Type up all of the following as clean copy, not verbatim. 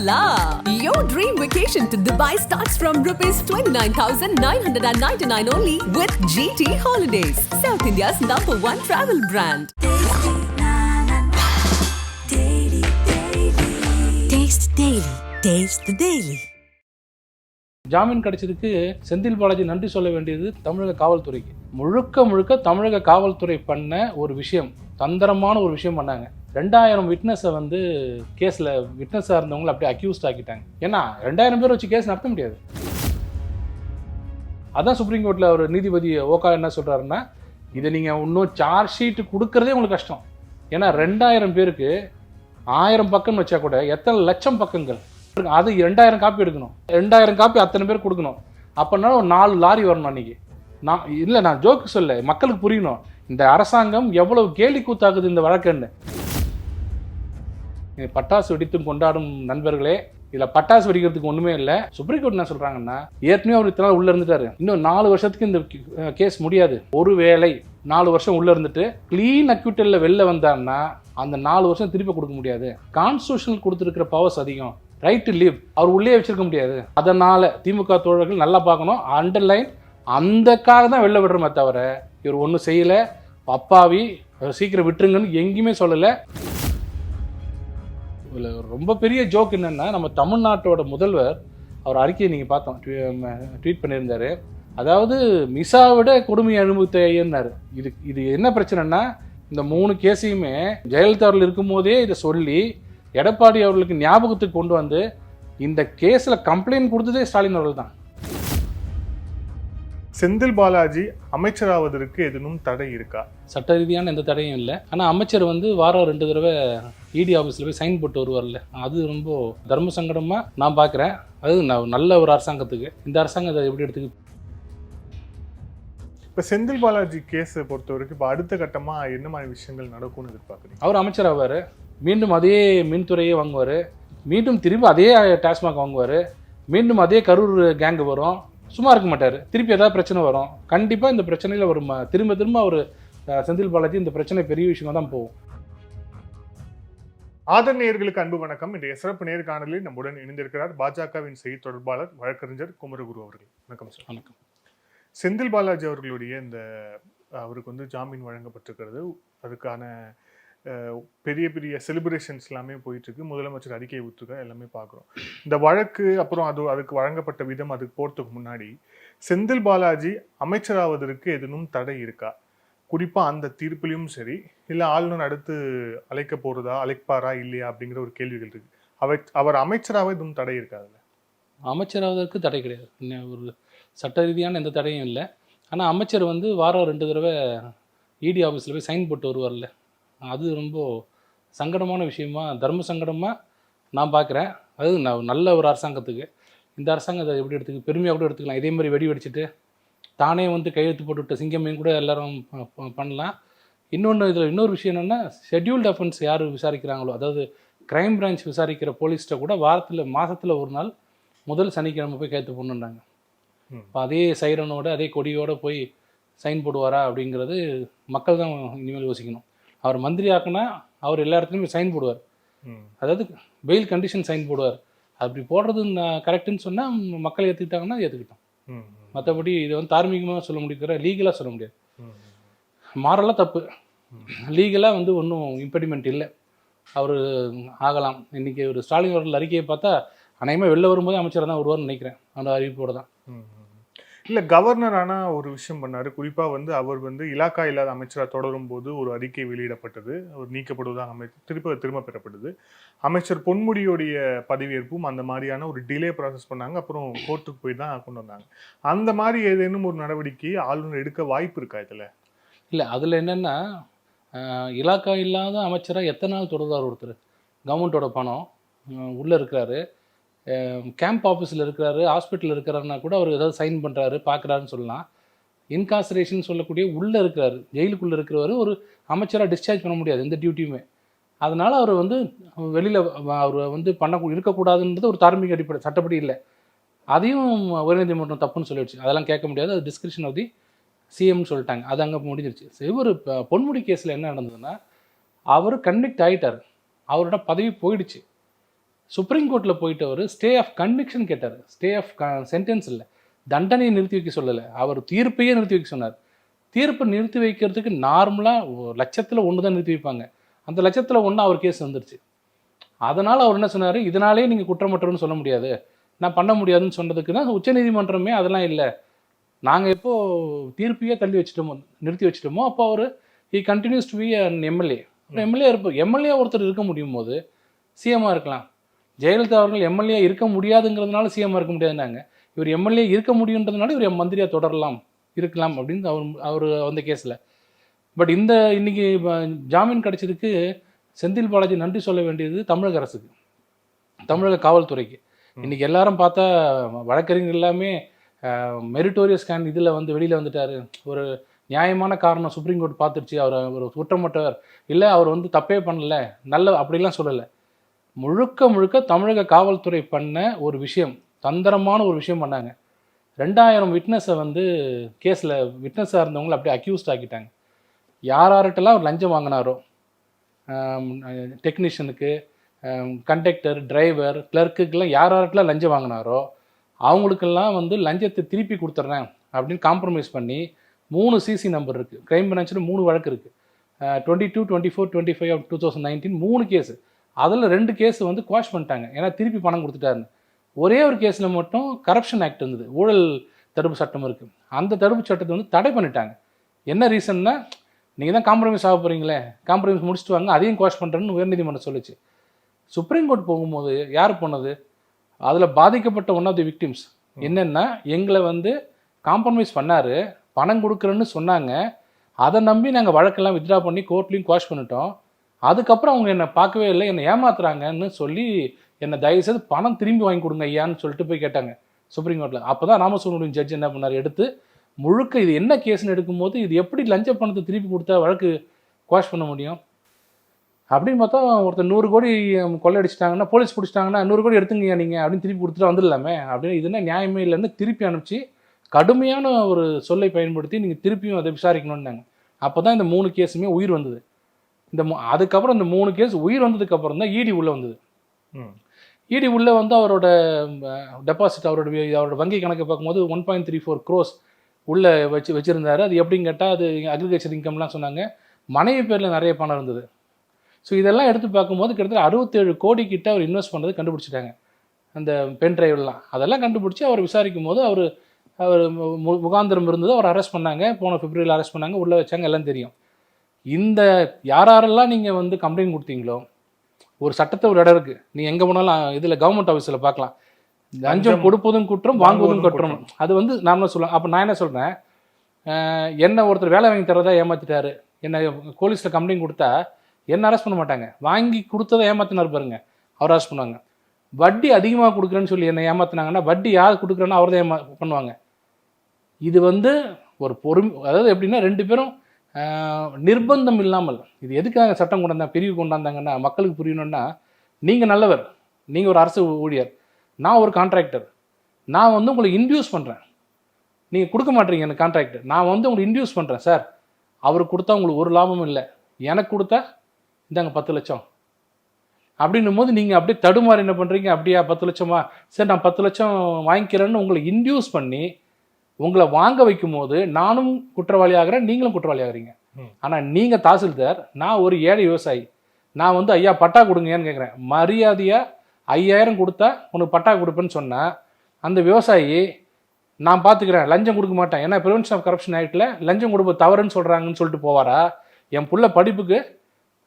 la! Your dream vacation to Dubai starts from ₹29,999 only with GT Holidays, South India's #1 travel brand. Taste Daily. Taste the Daily. ஜாமீன் கிடைச்சதுக்கு செந்தில் பாலாஜி நன்றி சொல்ல வேண்டியது தமிழக காவல்துறைக்கு. முழுக்க தமிழக காவல்துறை பண்ண ஒரு விஷயம், தந்திரமான ஒரு விஷயம் பண்ணாங்க. 2000 விட்னஸை வந்து கேஸில் விட்னஸாக இருந்தவங்களை அப்படியே அக்யூஸ்ட் ஆக்கிட்டாங்க. ஏன்னா 2000 பேர் வச்சு கேஸ் நடத்த முடியாது. அதான் சுப்ரீம் கோர்ட்டில் ஒரு நீதிபதி ஓகா என்ன சொல்கிறாருன்னா, இதை நீங்கள் இன்னும் சார்ஜ் ஷீட்டு கொடுக்குறதே உங்களுக்கு கஷ்டம். ஏன்னா 2000 பேருக்கு 1000 பக்கம் வச்சா கூட எத்தனை லட்சம் பக்கங்கள், அது 2000 காப்பி எடுக்கணும். 2000 காப்பி அத்தனை பேர் கொடுக்கணும். அப்படின்னா ஒரு 4 லாரி வரணும் அன்றைக்கி. நான் ஜோக்கு சொல்ல, மக்களுக்கு புரியணும் இந்த அரசாங்கம் எவ்வளவு கேலி கூத்தாக்குது இந்த வழக்குன்னு. பட்டாசு வெடித்து கொண்டாடும் நண்பர்களே, இதில் பட்டாசு வெடிக்கிறதுக்கு ஒன்றுமே இல்லை. சுப்ரீம் கோர்ட் என்ன சொல்கிறாங்கன்னா, ஏற்கனவே அவர் இத்தனை நாள் உள்ளே இருந்துட்டாரு, இன்னும் 4 வருஷத்துக்கு இந்த கேஸ் முடியாது. ஒருவேளை 4 வருஷம் உள்ளே இருந்துட்டு க்ளீன் அக்யூட்டலில் வெளில வந்தார்னா அந்த 4 வருஷம் திருப்பி கொடுக்க முடியாது. கான்ஸ்டியூஷனல் கொடுத்துருக்கிற பவர்ஸ் அதிகம், ரைட் டு லிவ் அவர் உள்ளே வச்சிருக்க முடியாது. அதனால் திமுக தோழர்கள் நல்லா பார்க்கணும், அண்டர்லைன் அந்தக்காக தான் வெளில விடுறோமே தவிர இவர் ஒன்றும் செய்யலை, அப்பாவி சீக்கிரம் விட்டுருங்கன்னு எங்கேயுமே சொல்லலை. ரொம்ப பெரிய ஜோக் என்னென்னா, நம்ம தமிழ்நாட்டோட முதல்வர் அவர் அறிக்கையை நீங்கள் பார்த்தோம், ட்வீட் பண்ணியிருந்தாரு. அதாவது மிசாவை விட கொடுமையை அனுபவித்தாரு. இது என்ன பிரச்சனைனா, இந்த 3 கேஸையுமே ஜெயலலிதா அவர்கள் இருக்கும் போதே இதை சொல்லி எடப்பாடி அவர்களுக்கு ஞாபகத்துக்கு கொண்டு வந்து இந்த கேஸில் கம்ப்ளைண்ட் கொடுத்ததே ஸ்டாலின் அவர்கள் தான். செந்தில் பாலாஜி அமைச்சராவதற்கு எதுவும் தடை இருக்கா? சட்ட ரீதியான எந்த தடையும் இல்லை. ஆனால் அமைச்சர் வந்து வாரம் 2 தடவை இடி ஆஃபீஸில் போய் சைன் போட்டு வருவார்ல, அது ரொம்ப தர்ம சங்கடமாக நான் பார்க்குறேன். அது நல்ல ஒரு அரசாங்கத்துக்கு இந்த அரசாங்கம் அதை எப்படி எடுத்துக்கு. இப்போ செந்தில் பாலாஜி கேஸை பொறுத்த வரைக்கும் இப்போ அடுத்த கட்டமாக என்ன மாதிரி விஷயங்கள் நடக்கும்னு எதிர்பார்க்குறீங்க? அவர் அமைச்சர் ஆவார், மீண்டும் அதே மின்துறையே வாங்குவார், மீண்டும் திரும்பி அதே டாஸ்மாக் வாங்குவார், மீண்டும் அதே கரூர் கேங்கு வரும், சும்மா இருக்க மாட்டார். திருப்பி ஏதாவது பிரச்சனை வரும், கண்டிப்பாக இந்த பிரச்சனையில் ஒரு திரும்ப அவர் செந்தில் பாலாஜி இந்த பிரச்சனை பெரிய விஷயமா தான் போகும். ஆதர் நேயர்களுக்கு அன்பு வணக்கம். இன்றைய சிறப்பு நேர்காணலில் நம்முடன் இணைந்திருக்கிறார் பாஜகவின் செய்தி தொடர்பாளர் வழக்கறிஞர் குமரகுரு அவர்கள். வணக்கம் சார். வணக்கம். செந்தில் பாலாஜி அவர்களுடைய அவருக்கு வந்து ஜாமீன் வழங்கப்பட்டிருக்கிறது, அதுக்கான பெரிய பெரிய செலிப்ரேஷன்ஸ் எல்லாமே போயிட்டுருக்கு. முதலமைச்சர் அறிக்கை விட்டுருக்க எல்லாமே பார்க்குறோம். இந்த வழக்கு அப்புறம் அதுக்கு வழங்கப்பட்ட விதம், அதுக்கு போகிறதுக்கு முன்னாடி செந்தில் பாலாஜி அமைச்சராவதற்கு எதுவும் தடை இருக்கா? குறிப்பாக அந்த தீர்ப்புலையும் சரி, இல்லை ஆளுநர் அடுத்து அழைப்பாரா இல்லையா அப்படிங்கிற ஒரு கேள்விகள் இருக்கு. அவர் அமைச்சராக எதுவும் தடை இருக்கா? அதில் அமைச்சராவதற்கு தடை கிடையாது, ஒரு சட்ட ரீதியான எந்த தடையும் இல்லை. ஆனால் அமைச்சர் வந்து வாரம் 2 தடவை இடி ஆஃபீஸில் போய் சைன் போட்டு வருவார்ல, அது ரொம்ப சங்கடமான விஷயமா, தர்ம சங்கடமாக நான் பார்க்குறேன். அது நல்ல ஒரு அரசாங்கத்துக்கு இந்த அரசாங்கம் அதை எப்படி எடுத்துக்க, பெருமையாக கூட எடுத்துக்கலாம். இதே மாதிரி வெடி வெடிச்சிட்டு தானே வந்து கையெழுத்து போட்டுவிட்ட சிங்கமையும் கூட எல்லாரும் பண்ணலாம். இதில் இன்னொரு விஷயம் என்னென்னா, ஷெட்யூல்டு அஃபென்ஸ் யார் விசாரிக்கிறாங்களோ, அதாவது க்ரைம் பிரான்ச் விசாரிக்கிற போலீஸ்கிட்ட கூட மாதத்தில் ஒரு நாள் முதல் சனிக்கிழமை போய் கையெழுத்து போடணுன்றாங்க. இப்போ அதே சைரனோட அதே கொடியோடு போய் சைன் போடுவாரா அப்படிங்கிறது மக்கள் தான் இனிமேல் யோசிக்கணும். அவர் மந்திரி ஆக்குனா அவர் எல்லா இடத்துலையுமே சைன் போடுவார், அதாவது பெயில் கண்டிஷன் சைன் போடுவார். அப்படி போடுறது கரெக்டுன்னு சொன்னால் மக்கள் ஏற்றுக்கிட்டாங்கன்னா ஏற்றுக்கிட்டோம். மற்றபடி இதை வந்து தார்மீகமாக சொல்ல முடியுற, லீகலாக சொல்ல முடியாது. மாரலாக தப்பு, லீகலாக வந்து ஒன்றும் இம்பெடிமெண்ட் இல்லை, அவர் ஆகலாம். இன்றைக்கி ஒரு ஸ்டாலின் அவர்கள் அறிக்கையை பார்த்தா அநேகமாக வெளில வரும்போது அமைச்சராக தான் வருவார்னு நினைக்கிறேன், அந்த அறிவிப்போடு தான். இல்லை, கவர்னர் ஆனால் ஒரு விஷயம் பண்ணார். குறிப்பாக வந்து அவர் வந்து இலாக்கா இல்லாத அமைச்சராக தொடரும் போது ஒரு அறிக்கை வெளியிடப்பட்டது, அவர் நீக்கப்படுவதாக திரும்ப பெறப்பட்டது. அமைச்சர் பொன்முடியோடைய பதவியேற்பும் அந்த மாதிரியான ஒரு டிலே ப்ராசஸ் பண்ணாங்க, அப்புறம் கோர்ட்டுக்கு போய் தான் கொண்டு வந்தாங்க. அந்த மாதிரி ஏதேனும் ஒரு நடவடிக்கை ஆளுநர் எடுக்க வாய்ப்பு இருக்கா இதில்? இல்லை, அதில் என்னென்னா, இலாக்கா இல்லாத அமைச்சராக எத்தனை நாள் தொடர்றார் ஒருத்தர்? கவர்மெண்ட்டோட பணம் உள்ளே இருக்கிறாரு, கேம்ப் ஆஃபீஸில் இருக்கிறாரு, ஹாஸ்பிட்டலில் இருக்கிறாருன்னா கூட அவர் ஏதாவது சைன் பண்ணுறாரு பார்க்குறாருன்னு சொல்லலாம். இன்கார்சரேஷன் சொல்லக்கூடிய உள்ளே இருக்கிறாரு, ஜெயிலுக்குள்ளே இருக்கிறவர் ஒரு அமைச்சராக டிஸ்சார்ஜ் பண்ண முடியாது எந்த டியூட்டியுமே. அதனால் அவர் வந்து வெளியில் அவர் வந்து இருக்கக்கூடாதுன்றது ஒரு தார்மீக அடிப்படை, சட்டப்படி இல்லை. அதையும் உயர்நீதிமன்றம் தப்புன்னு சொல்லிடுச்சு. அதெல்லாம் கேட்க முடியாது, அது டிஸ்கிரிப்ஷன் ஆஃப் தி சிஎம்னு சொல்லிட்டாங்க, அது அங்கே முடிஞ்சிருச்சு. இவர் பொன்முடி கேஸில் என்ன நடந்ததுன்னா, அவர் கன்விக்ட் ஆகிட்டார், அவரோட பதவி போயிடுச்சு. சுப்ரீம் கோர்ட்டில் போயிட்டு அவர் ஸ்டே ஆஃப் கன்விக்ஷன் கேட்டார். ஸ்டே ஆஃப் சென்டென்ஸ் இல்லை, தண்டனையை நிறுத்தி வைக்க சொல்லலை, அவர் தீர்ப்பையே நிறுத்தி வைக்க சொன்னார். தீர்ப்பை நிறுத்தி வைக்கிறதுக்கு நார்மலாக லட்சத்தில் ஒன்று தான் நிறுத்தி வைப்பாங்க. அந்த லட்சத்தில் ஒன்று அவர் கேஸ் வந்துருச்சு. அதனால் அவர் என்ன சொன்னார், இதனாலே நீங்கள் குற்றமற்றவன்னு சொல்ல முடியாது, நான் பண்ண முடியாதுன்னு சொன்னதுக்குன்னா உச்சநீதிமன்றமே அதெல்லாம் இல்லை, நாங்கள் எப்போ தீர்ப்பையே தள்ளி வச்சுட்டோமோ நிறுத்தி வச்சுட்டோமோ அப்போ அவர் he continues to be an MLA. MLA இருப்போம், எம்எல்ஏ ஒருத்தர் இருக்க முடியும் போது சிஎம்மாக இருக்கலாம். ஜெயலலிதா அவர்கள் எம்எல்ஏ இருக்க முடியாதுங்கிறதுனால சிஎம்மாக இருக்க முடியாதுன்னாங்க. இவர் எம்எல்ஏ இருக்க முடியுன்றதுனால இவர் மந்திரியாக தொடரலாம் இருக்கலாம் அப்படின்னு அவர் அந்த கேஸில். பட் இன்னைக்கு ஜாமீன் கிடைச்சதுக்கு செந்தில் பாலாஜி நன்றி சொல்ல வேண்டியது தமிழக அரசுக்கு, தமிழக காவல்துறைக்கு. இன்னைக்கு எல்லாரும் பார்த்தா வழக்கறிஞர் எல்லாமே மெரிட்டோரியஸ் இதில் வந்து வெளியில் வந்துட்டார். ஒரு நியாயமான காரணம் சுப்ரீம் கோர்ட் பார்த்துருச்சு, அவர் ஒரு குற்றமற்றவர் இல்லை, அவர் வந்து தப்பே பண்ணல நல்ல அப்படிலாம் சொல்லலை. முழுக்க முழுக்க தமிழக காவல்துறை பண்ண ஒரு விஷயம், தந்திரமான ஒரு விஷயம் பண்ணாங்க. 2000 விட்னஸை வந்து கேஸில் விட்னஸாக இருந்தவங்களை அப்படியே அக்யூஸ்ட் ஆக்கிட்டாங்க. யார்கிட்டலாம் அவர் லஞ்சம் வாங்கினாரோ, டெக்னீஷியனுக்கு, கண்டக்டர், டிரைவர், கிளர்க்குக்கெல்லாம் யார்கிட்டலாம் லஞ்சம் வாங்கினாரோ அவங்களுக்கெல்லாம் வந்து லஞ்சத்தை திருப்பி கொடுத்துட்றேன் அப்படின்னு காம்ப்ரமைஸ் பண்ணி 3 சிசி நம்பர் இருக்குது. கிரைம் பிரான்ச்சில் 3 வழக்கு இருக்குது, 22, 24, 25 of 2019 3 கேஸு. அதில் 2 கேஸ் வந்து குவாஷ் பண்ணிட்டாங்க, ஏன்னா திருப்பி பணம் கொடுத்துட்டாருன்னு. ஒரே ஒரு கேஸில் மட்டும் கரப்ஷன் ஆக்ட் இருந்தது, ஊழல் தடுப்பு சட்டம் இருக்குது, அந்த தடுப்பு சட்டத்தை வந்து தடை பண்ணிட்டாங்க. என்ன ரீசன்னா, நீங்கள் தான் காம்ப்ரமைஸ் ஆக போகிறீங்களே, காம்ப்ரமைஸ் முடிச்சுட்டு வாங்க, அதையும் குவாஷ் பண்ணுறேன்னு உயர்நீதிமன்றம் சொல்லிச்சு. சுப்ரீம் கோர்ட் போகும்போது யார் போனது, அதில் பாதிக்கப்பட்ட ஒன் ஆஃப் தி விக்டிம்ஸ் என்னென்னா, எங்களை வந்து காம்ப்ரமைஸ் பண்ணார், பணம் கொடுக்குறேன்னு சொன்னாங்க, அதை நம்பி நாங்கள் வழக்கெல்லாம் வித்ட்ரா பண்ணி கோர்ட்லேயும் குவாஷ் பண்ணிட்டோம், அதுக்கப்புறம் அவங்க என்னை பார்க்கவே இல்லை, என்னை ஏமாத்துறாங்கன்னு சொல்லி என்னை தயவுசெய்து பணம் திரும்பி வாங்கி கொடுங்க ஐயான்னு சொல்லிட்டு போய் கேட்டாங்க சுப்ரீம் கோர்ட்டில். அப்போ தான் ராமசுப்ரமணியன் ஜட்ஜ் என்ன பண்ணார், எடுத்து முழுக்க இது என்ன கேஸ்ன்னு எடுக்கும்போது இது எப்படி லஞ்ச பணத்தை திருப்பி கொடுத்தா வழக்கு குவாஷ் பண்ண முடியும் அப்படின்னு பார்த்தா, ஒருத்தர் 100 கோடி கொள்ளையடிச்சிட்டாங்கன்னா, போலீஸ் பிடிச்சிட்டாங்கன்னா 100 கோடி எடுத்துங்க நீங்கள் அப்படின்னு திருப்பி கொடுத்துட்டு வந்துடலாமே அப்படின்னு, இதுனா நியாயமே இல்லைன்னு திருப்பி அனுப்பிச்சு கடுமையான ஒரு சொல்லை பயன்படுத்தி நீங்கள் திருப்பியும் அதை விசாரிக்கணும்னாங்க. அப்போ தான் இந்த 3 கேஸுமே உயிர் வந்தது. அதுக்கப்புறம் இந்த 3 கேஸ் உயிர் வந்ததுக்கப்புறம் தான் இடி உள்ளே வந்தது. இடி உள்ளே வந்து அவரோட டெபாசிட், அவரோட வங்கி கணக்கை பார்க்கும்போது 1.34 crores உள்ளே வச்சுருந்தாரு. அது எப்படின்னு கேட்டால், அது அக்ரிகல்ச்சர் இன்கம்லாம் சொன்னாங்க, மனைவி பேரில் நிறைய பணம் இருந்தது. ஸோ இதெல்லாம் எடுத்து பார்க்கும்போது கிட்டத்தட்ட 67 கோடி கிட்ட அவர் இன்வெஸ்ட் பண்ணுறது கண்டுபிடிச்சிட்டாங்க, அந்த பென் ட்ரைவ்லாம். அதெல்லாம் கண்டுபிடிச்சி அவர் விசாரிக்கும் போது அவர் முகாந்திரம் இருந்தது, அவர் அரெஸ்ட் பண்ணாங்க, போன பிப்ரவரியில் அரெஸ்ட் பண்ணாங்க, உள்ளே வச்சாங்க, எல்லாம் தெரியும். இந்த யாரெல்லாம் நீங்கள் வந்து கம்ப்ளைண்ட் கொடுத்தீங்களோ, ஒரு சட்டத்தை ஒரு இடம் இருக்குது, நீங்கள் எங்கே போனாலும் இதில் கவர்மெண்ட் ஆஃபீஸில் பார்க்கலாம், லஞ்சம் கொடுப்பதும் குற்றம், வாங்குவதும் குற்றம். அது வந்து நான் சொல்லுவேன். அப்போ நான் என்ன சொல்கிறேன், என்ன ஒருத்தர் வேலை வாங்கி தரதா ஏமாற்றிட்டாரு, என்ன போலீஸில் கம்ப்ளைண்ட் கொடுத்தா என்ன அரெஸ்ட் பண்ண மாட்டாங்க, வாங்கி கொடுத்ததை ஏமாத்தினார் பாருங்க, அவர் அரெஸ்ட் பண்ணுவாங்க. வட்டி அதிகமாக கொடுக்குறேன்னு சொல்லி என்ன ஏமாத்தினாங்கன்னா, வட்டி யார் கொடுக்குறேன்னா அவர் தான் பண்ணுவாங்க. இது வந்து ஒரு அதாவது எப்படின்னா, 2 பேரும் நிர்பந்தம் இல்லாமல், இது எதுக்காக சட்டம் கொண்டாந்தாங்க, பிரிவு கொண்டாந்தாங்கன்னா மக்களுக்கு புரியணும்னா, நீங்கள் நல்லவர், நீங்கள் ஒரு அரசு ஊழியர், நான் ஒரு கான்ட்ராக்டர், நான் வந்து உங்களை இன்டியூஸ் பண்ணுறேன், நீங்கள் கொடுக்க மாட்டீங்க எனக்கு கான்ட்ராக்ட், நான் வந்து உங்களை இன்டியூஸ் பண்ணுறேன் சார், அவருக்கு கொடுத்தா உங்களுக்கு ஒரு லாபமும் இல்லை, எனக்கு கொடுத்தா இந்தாங்க 10 லட்சம் அப்படின்னும் போது நீங்கள் அப்படியே தடுமாறு என்ன பண்ணுறீங்க, அப்படியா 10 லட்சமா, சரி நான் 10 லட்சம் வாங்கிக்கிறேன்னு உங்களை இன்டியூஸ் பண்ணி உங்களை வாங்க வைக்கும் போது நானும் குற்றவாளி ஆகிறேன், நீங்களும் குற்றவாளி ஆகிறீங்க. ஆனால் நீங்கள் தாசில்தார், நான் ஒரு ஏழை விவசாயி, நான் வந்து ஐயா பட்டா கொடுங்கன்னு கேட்குறேன், மரியாதையாக 5000 கொடுத்தா உனக்கு பட்டா கொடுப்பேன்னு சொன்னால் அந்த விவசாயி நான் பார்த்துக்கிறேன், லஞ்சம் கொடுக்க மாட்டேன், ஏன்னா ப்ரிவென்ஷன் ஆஃப் கரப்ஷன் ஆக்டில் லஞ்சம் கொடுப்பது தவறுன்னு சொல்கிறாங்கன்னு சொல்லிட்டு போவாரா? என் புள்ள படிப்புக்கு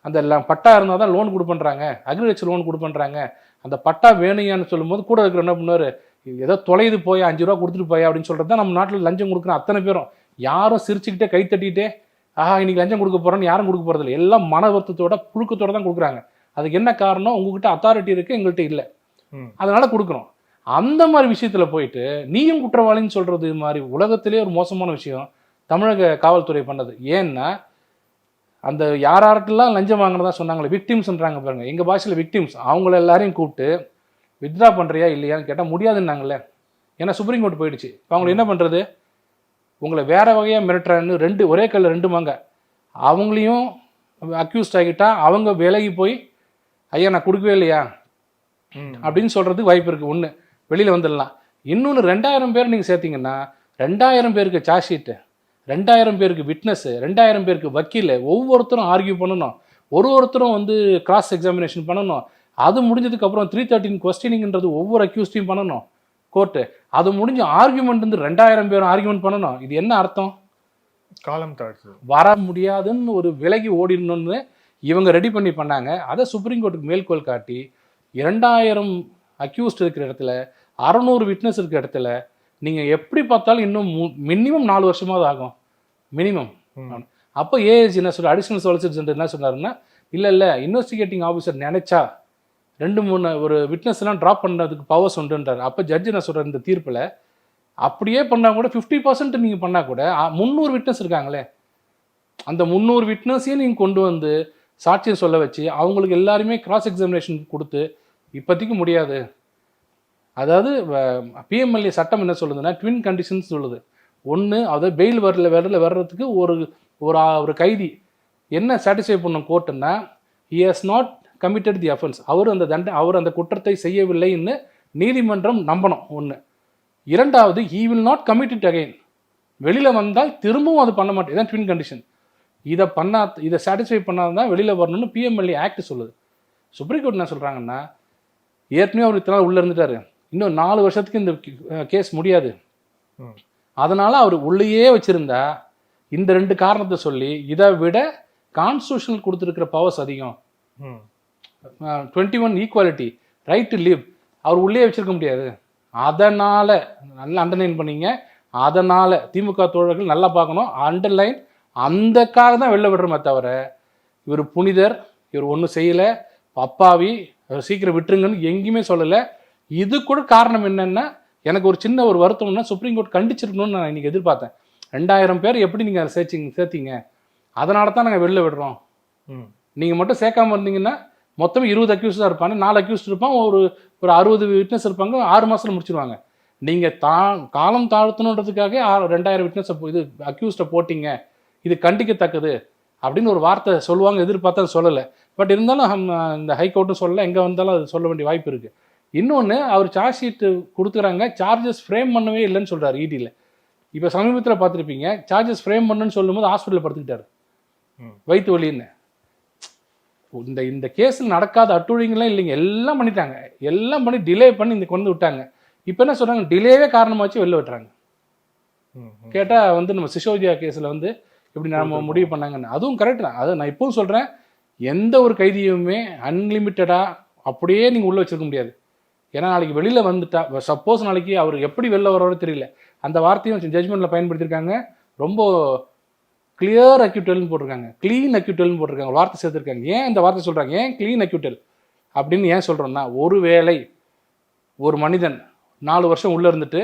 அந்த பட்டா இருந்தால் தான் லோன் கொடுப்பேன்றாங்க, அக்ரிகல்ச்சர் லோன் கொடுப்பேன்றாங்க, அந்த பட்டா வேணுயான்னு சொல்லும்போது கூட இருக்கிற என்ன பண்ணுவார், ஏதோ தொலைது போய் 5 ரூபா கொடுத்துட்டு போய் அப்படின்னு சொல்கிறது தான் நம்ம நாட்டில் லஞ்சம் கொடுக்குற அத்தனை பேரும். யாரும் சிரிச்சுக்கிட்டே கை தட்டிகிட்டே இன்னைக்கு லஞ்சம் கொடுக்க போகிறோன்னு யாரும் கொடுக்க போகிறதில்ல, எல்லாம் மன வருத்தத்தோட புழுக்கத்தோட தான் கொடுக்குறாங்க. அதுக்கு என்ன காரணம், உங்ககிட்ட அத்தாரிட்டி இருக்குது, எங்கள்கிட்ட இல்லை, அதனால கொடுக்குறோம். அந்த மாதிரி விஷயத்தில் போயிட்டு நீயும் குற்றவாளின்னு சொல்கிறது மாதிரி உலகத்திலே ஒரு மோசமான விஷயம் தமிழக காவல்துறை பண்ணது. ஏன்னா அந்த யார்கிட்டலாம் லஞ்சம் வாங்கினதா சொன்னாங்களே, விக்டிம்ஸ்ன்றாங்க பாருங்க, எங்கள் பாஷையில் விக்டிம்ஸ், அவங்கள எல்லாரையும் கூப்பிட்டு வித்ட்ரா பண்ணுறியா இல்லையான்னு கேட்டால் முடியாதுன்னாங்களே, ஏன்னா சுப்ரீம் கோர்ட் போயிடுச்சு. இப்போ அவங்களை என்ன பண்ணுறது, உங்களை வேறு வகையாக மிரட்டுறான்னு ஒரே கல்லில் 2 மாங்க, அவங்களையும் அக்யூஸ்ட் ஆகிட்டா அவங்க விலகி போய் ஐயா நான் கொடுக்கவே இல்லையா, அப்படின்னு சொல்கிறதுக்கு வாய்ப்பு இருக்குது. ஒன்று வெளியில் வந்துடலாம். இன்னொன்று 2000 பேர் நீங்கள் சேர்த்திங்கன்னா 2000 பேருக்கு சார்ஜ் ஷீட்டு, 2000 பேருக்கு விட்னஸ்ஸு, 2000 பேருக்கு வக்கீல், ஒவ்வொருத்தரும் ஆர்கியூ பண்ணணும், ஒருத்தரும் வந்து கிராஸ் எக்ஸாமினேஷன் பண்ணணும். அது முடிஞ்சதுக்கப்புறம் 313 கொஸ்டினிங்கிறது ஒவ்வொரு அக்யூஸ்டையும் பண்ணணும் கோர்ட்டு. அது முடிஞ்ச ஆர்கியூமெண்ட் வந்து 2000 பேரும் ஆர்கியூமெண்ட் பண்ணணும். இது என்ன அர்த்தம்? காலம் தாழ்த்து வர முடியாதுன்னு ஒரு விலகி ஓடிடணும்னு இவங்க ரெடி பண்ணாங்க. அதை சுப்ரீம் கோர்ட்டுக்கு மேல்கோள் காட்டி 2000 அக்யூஸ்ட் இருக்கிற இடத்துல 600 விட்னஸ் இருக்கிற இடத்துல நீங்கள் எப்படி பார்த்தாலும் இன்னும் மினிமம் 4 வருஷமாவது ஆகும் மினிமம். அப்போ ஏஎஸ் என்ன சொல்ற, அடிஷனல் சொலிசிட்டர் ஜெனரல் என்ன சொன்னாருன்னா, இல்லை இன்வெஸ்டிகேட்டிங் ஆஃபீஸர் நினைச்சா 2-3 ஒரு விட்னஸ்லாம் ட்ராப் பண்ணுறதுக்கு பவர்ஸ் உண்டுன்றார். அப்போ ஜட்ஜ் என்ன சொல்கிறார், இந்த தீர்ப்பில் அப்படியே பண்ணால் கூட 50% நீங்கள் பண்ணால் கூட 300 விட்னஸ் இருக்காங்களே, அந்த 300 விட்னஸையும் நீங்கள் கொண்டு வந்து சாட்சியம் சொல்ல வச்சு அவங்களுக்கு எல்லாருமே கிராஸ் எக்ஸாமினேஷன் கொடுத்து இப்போதைக்கு முடியாது. அதாவது பிஎம்எல்ஏ சட்டம் என்ன சொல்லுதுன்னா, ட்வின் கண்டிஷன்ஸ் சொல்லுது. ஒன்று, அதாவது பெயில் வர்றதுக்கு ஒரு கைதி என்ன சாட்டிஸ்ஃபை பண்ணும் கோர்ட்டுன்னா, he has not committed the offence, அவர் அந்த குற்றத்தை செய்யவில்லைன்னு நீதிமன்றம் நம்பணும். ஒன்று. இரண்டாவது, he will not commit it again, வெளியில் வந்தால் திரும்பவும் அது பண்ண மாட்டேன். இதான் ட்வின் கண்டிஷன். இதை சாட்டிஸ்ஃபை பண்ணாதான் வெளியில் வரணும்னு பிஎம்எல்ஏ ஆக்ட் சொல்லுது. சுப்ரீம் கோர்ட் என்ன சொல்கிறாங்கன்னா, ஏற்கனவே அவர் இத்தனை நாள் உள்ளே இருந்துட்டாரு, இன்னும் 4 வருஷத்துக்கு இந்த கேஸ் முடியாது, அதனால் அவர் உள்ளேயே வச்சுருந்தா இந்த 2 காரணத்தை சொல்லி இதை விட கான்ஸ்டியூஷனல் கொடுத்துருக்கிற பவர்ஸ் அதிகம், 21 ஈக்குவாலிட்டி, ரைட் டு லிவ், அவர் உள்ளே வச்சிருக்க முடியாது. அதனால் நல்லா அண்டர்லைன் பண்ணீங்க. அதனால் திமுக தோழர்கள் நல்லா பார்க்கணும், அண்டர்லைன். அந்தக்காக தான் வெளில விடுறோமே தவிர இவர் புனிதர், இவர் ஒன்றும் செய்யலை, அப்பாவி, சீக்கிரம் விட்டுருங்கன்னு எங்கேயுமே சொல்லலை. இது கூட காரணம் என்னென்னா, எனக்கு ஒரு சின்ன ஒரு வருத்தம்னா, சுப்ரீம் கோர்ட் கண்டிச்சிருக்கணும்னு நான் இன்றைக்கி எதிர்பார்த்தேன். 2000 பேர் எப்படி நீங்கள் அதை சேர்த்தீங்க, அதனால தான் நாங்கள் வெளில விடுறோம். நீங்கள் மட்டும் சேர்க்காமல் இருந்தீங்கன்னா மொத்தம் 20 அக்யூஸ்ட் தான் இருப்பாங்க, 4 அக்யூஸ்ட் இருப்பாங்க, ஒரு 60 விட்னஸ் இருப்பாங்க, 6 மாதத்தில் முடிச்சிருவாங்க. நீங்கள் காலம் தாழ்த்தணுன்றதுக்காக 2000 விட்னஸை இது அக்யூஸ்டை போட்டிங்க, இது கண்டிக்கத்தக்கது அப்படின்னு ஒரு வார்த்தை சொல்லுவாங்க, எதிர்பார்த்தா சொல்லலை. பட் இருந்தாலும் இந்த ஹைகோர்ட்டும் சொல்லலை, எங்கே வந்தாலும் அது சொல்ல வேண்டிய வாய்ப்பு இருக்குது. இன்னொன்று, அவர் சார்ஜ் ஷீட்டு கொடுத்துறாங்க, சார்ஜஸ் ஃப்ரேம் பண்ணவே இல்லைன்னு சொல்கிறார் இடியில். இப்போ சமீபத்தில் பார்த்துருப்பீங்க, சார்ஜஸ் ஃப்ரேம் பண்ணுன்னு சொல்லும்போது ஹாஸ்பிட்டலில் படுத்துக்கிட்டார் வயிற்று வலின்னு. இந்த கேஸில் நடக்காத அட்டுழிங்கெல்லாம் இல்லைங்க, எல்லாம் பண்ணிட்டாங்க, எல்லாம் பண்ணி டிலே பண்ணி இந்த கொண்டு விட்டாங்க. இப்போ என்ன சொல்கிறாங்க, டிலேவே காரணமாச்சு வெளில விட்டுறாங்க. கேட்டால் வந்து நம்ம சிசோதியா கேஸில் வந்து இப்படி நம்ம முடிவு பண்ணாங்கன்னு. அதுவும் கரெக்ட் தான். அதை நான் இப்போவும் சொல்கிறேன், எந்த ஒரு கைதியுமே அன்லிமிட்டடாக அப்படியே நீங்கள் உள்ளே வச்சுருக்க முடியாது. ஏன்னா நாளைக்கு வெளியில் வந்துட்டா, சப்போஸ் நாளைக்கு அவர் எப்படி வெளில வரோட தெரியல, அந்த வார்த்தையும் ஜட்ஜ்மெண்ட்டில் பயன்படுத்தியிருக்காங்க. ரொம்ப கிளியர் அக்யூட்டல்னு போட்டிருக்காங்க, க்ளீன் அக்யூட்டல்னு போட்டிருக்காங்க, வார்த்தை சேர்த்துருக்காங்க. ஏன் இந்த வார்த்தை சொல்கிறாங்க, ஏன் க்ளீன் அக்யூட்டல் அப்படின்னு ஏன் சொல்கிறோன்னா, ஒருவேளை ஒரு மனிதன் 4 வருஷம் உள்ளே இருந்துட்டு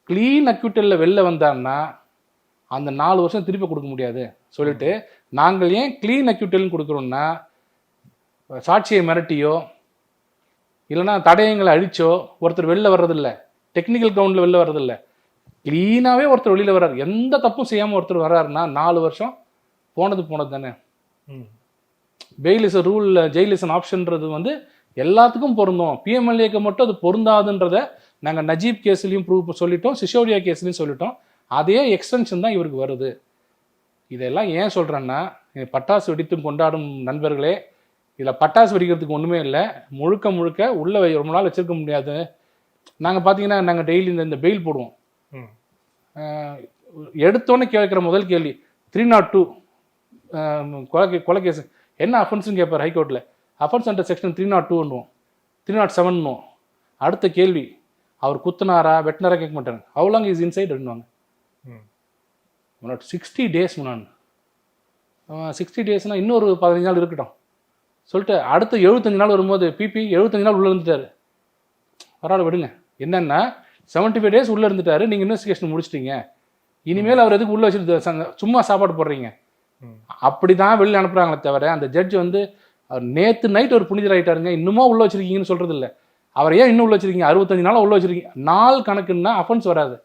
க்ளீன் அக்யூட்டலில் வெளில வந்தான்னா அந்த 4 வருஷம் திருப்பி கொடுக்க முடியாது சொல்லிட்டு, நாங்கள் ஏன் க்ளீன் அக்யூட்டல்னு கொடுக்குறோன்னா, சாட்சியை மிரட்டியோ இல்லைனா தடயங்களை அழிச்சோ ஒருத்தர் வெளில வர்றதில்லை, டெக்னிக்கல் கிரவுண்டில் வெளில வர்றதில்லை, க்ளீனாகவே ஒருத்தர் வெளியில் வர்றாரு, எந்த தப்பும் செய்யாமல் ஒருத்தர் வர்றாருன்னா 4 வருஷம் போனது தானே. Bail is a rule, jail is an ஆப்ஷன்றது வந்து எல்லாத்துக்கும் பொருந்தும், பிஎம்எல்ஏக்கு மட்டும் அது பொருந்தாதுன்றதை நாங்கள் நஜீப் கேஸ்லையும் ப்ரூவ் சொல்லிட்டோம், சிசோடியா கேஸ்லையும் சொல்லிட்டோம். அதே எக்ஸ்டென்ஷன் தான் இவருக்கு வருது. இதெல்லாம் ஏன் சொல்கிறேன்னா, பட்டாசு வெடித்து கொண்டாடும் நண்பர்களே, இதில் பட்டாசு வெடிக்கிறதுக்கு ஒன்றுமே இல்லை, முழுக்க உள்ளே ரொம்ப நாள் வச்சுருக்க முடியாது. நாங்கள் பார்த்தீங்கன்னா நாங்கள் டெய்லி இந்த பெயில் போடுவோம். எடுத்தோன்னே கேட்குற முதல் கேள்வி 302 கொலை கேஸ் என்ன அஃபென்ஸ்னு கேட்பார் ஹைகோர்ட்டில். அஃபென்ஸ் அண்டர் செக்ஷன் 302ன்னுவோம், 307ன்னுவோம். அடுத்த கேள்வி, அவர் குத்துனாரா வெட்டினாரா கேட்க மாட்டாங்க, ஹவு லாங் இஸ் இன்சைட் அப்படின்வாங்க. 60 டேஸ் முன்னாடி 60 டேஸ்னால் இன்னொரு 15 நாள் இருக்கட்டும் சொல்லிட்டு அடுத்த 75 நாள் வரும்போது பிபி 75 நாள் உள்ளே இருந்துட்டார், பரவாயில்ல விடுங்க. என்னென்னா 75 டேஸ் உள்ளே இருந்துட்டாரு, நீங்கள் இன்வெஸ்டிகேஷன் முடிச்சிட்டீங்க, இனிமேல் அவர் எதுக்கு உள்ளே வச்சுட்டு சும்மா சாப்பாடு போடுறீங்க, அப்படி தான் வெளியில் அனுப்புகிறாங்களே தவிர அந்த ஜட்ஜ் வந்து அவர் நேற்று நைட் ஒரு புனிதர் ஆகிட்டாருங்க இன்னுமா உள்ளே வச்சுருக்கீங்கன்னு சொல்கிறது இல்லை. அவர் ஏன் இன்னும் உள்ள வச்சுருக்கீங்க, 65 நாளாக உள்ள வச்சுருக்கீங்க, நாள் கணக்குன்னா அஃபென்ஸ் வராது,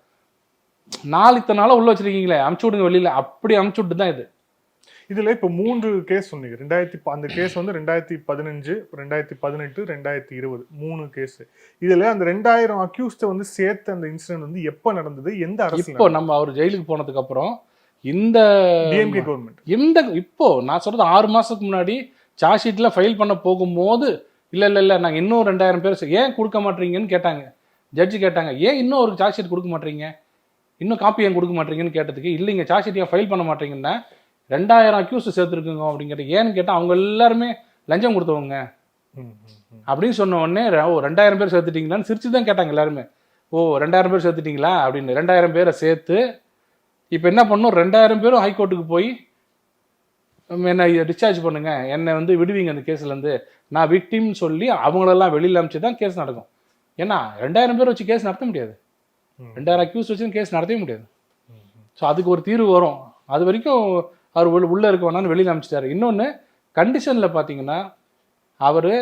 நாள் இத்தனை நாளாக உள்ள வச்சுருக்கீங்களே அமுச்சு விடுங்க வெளியில், அப்படி அமுச்சு விட்டு தான் இது. இதுல இப்போ 3 கேஸ் சொன்னீங்க. அந்த கேஸ் வந்து 2015, 2018, 2020 3 கேஸ். இதுல அந்த 2000 அக்யூஸ்ட வந்து சேர்த்த அந்த இன்சிடென்ட் வந்து எப்ப நடந்தது, எந்த அரசு? இப்போ நம்ம அவர் ஜெயிலுக்கு போனதுக்கு அப்புறம் இந்த டிஎம்கே கவர்மெண்ட் இப்போ நான் சொல்றது 6 மாசத்துக்கு முன்னாடி சார்ஜ் ஷீட்ல ஃபைல் பண்ண போகும்போது இல்ல நாங்க இன்னும் 2000 பேர் ஏன் கொடுக்க மாட்டீங்கன்னு கேட்டாங்க. ஜட்ஜி கேட்டாங்க, ஏன் இன்னும் ஒரு சார்ஜ் ஷீட் கொடுக்க மாட்டீங்க, இன்னும் காப்பி ஏன் கொடுக்க மாட்டீங்கன்னு கேட்டதுக்கு, இல்லைங்க சார்ஜ் ஷீட் ஏன் ஃபைல் பண்ண மாட்டீங்கன்னா 2000 அக்யூஸ்ட் சேர்த்துருக்குங்க அப்படிங்கிற. ஏன்னு கேட்டால் அவங்க எல்லாருமே லஞ்சம் கொடுத்தவங்க அப்படின்னு சொன்ன உடனே 2000 பேர் சேர்த்துட்டீங்களான்னு சிரிச்சு தான் கேட்டாங்க எல்லாருமே. 2000 பேர் சேர்த்துட்டீங்களா அப்படின்னு. 2000 பேரை சேர்த்து இப்போ என்ன பண்ணணும், 2000 பேரும் ஹைகோர்ட்டுக்கு போய் என்னை டிஸ்சார்ஜ் பண்ணுங்க, என்னை வந்து விடுவீங்க அந்த கேஸ்லேருந்து, நான் விக்டிம்னு சொல்லி அவங்களெல்லாம் வெளியில் அனுப்பிச்சு தான் கேஸ் நடக்கும். ஏன்னா 2000 பேர் வச்சு கேஸ் நடத்த முடியாது, 2000 அக்யூஸ் வச்சு கேஸ் நடத்தவே முடியாது. ஸோ அதுக்கு ஒரு தீர்வு வரும். அது வரைக்கும் அவர் உள்ளே இருக்க வேணான்னு வெளியில் அனுப்பிச்சிட்டாரு. இன்னொன்று கண்டிஷனில் பார்த்தீங்கன்னா அவர்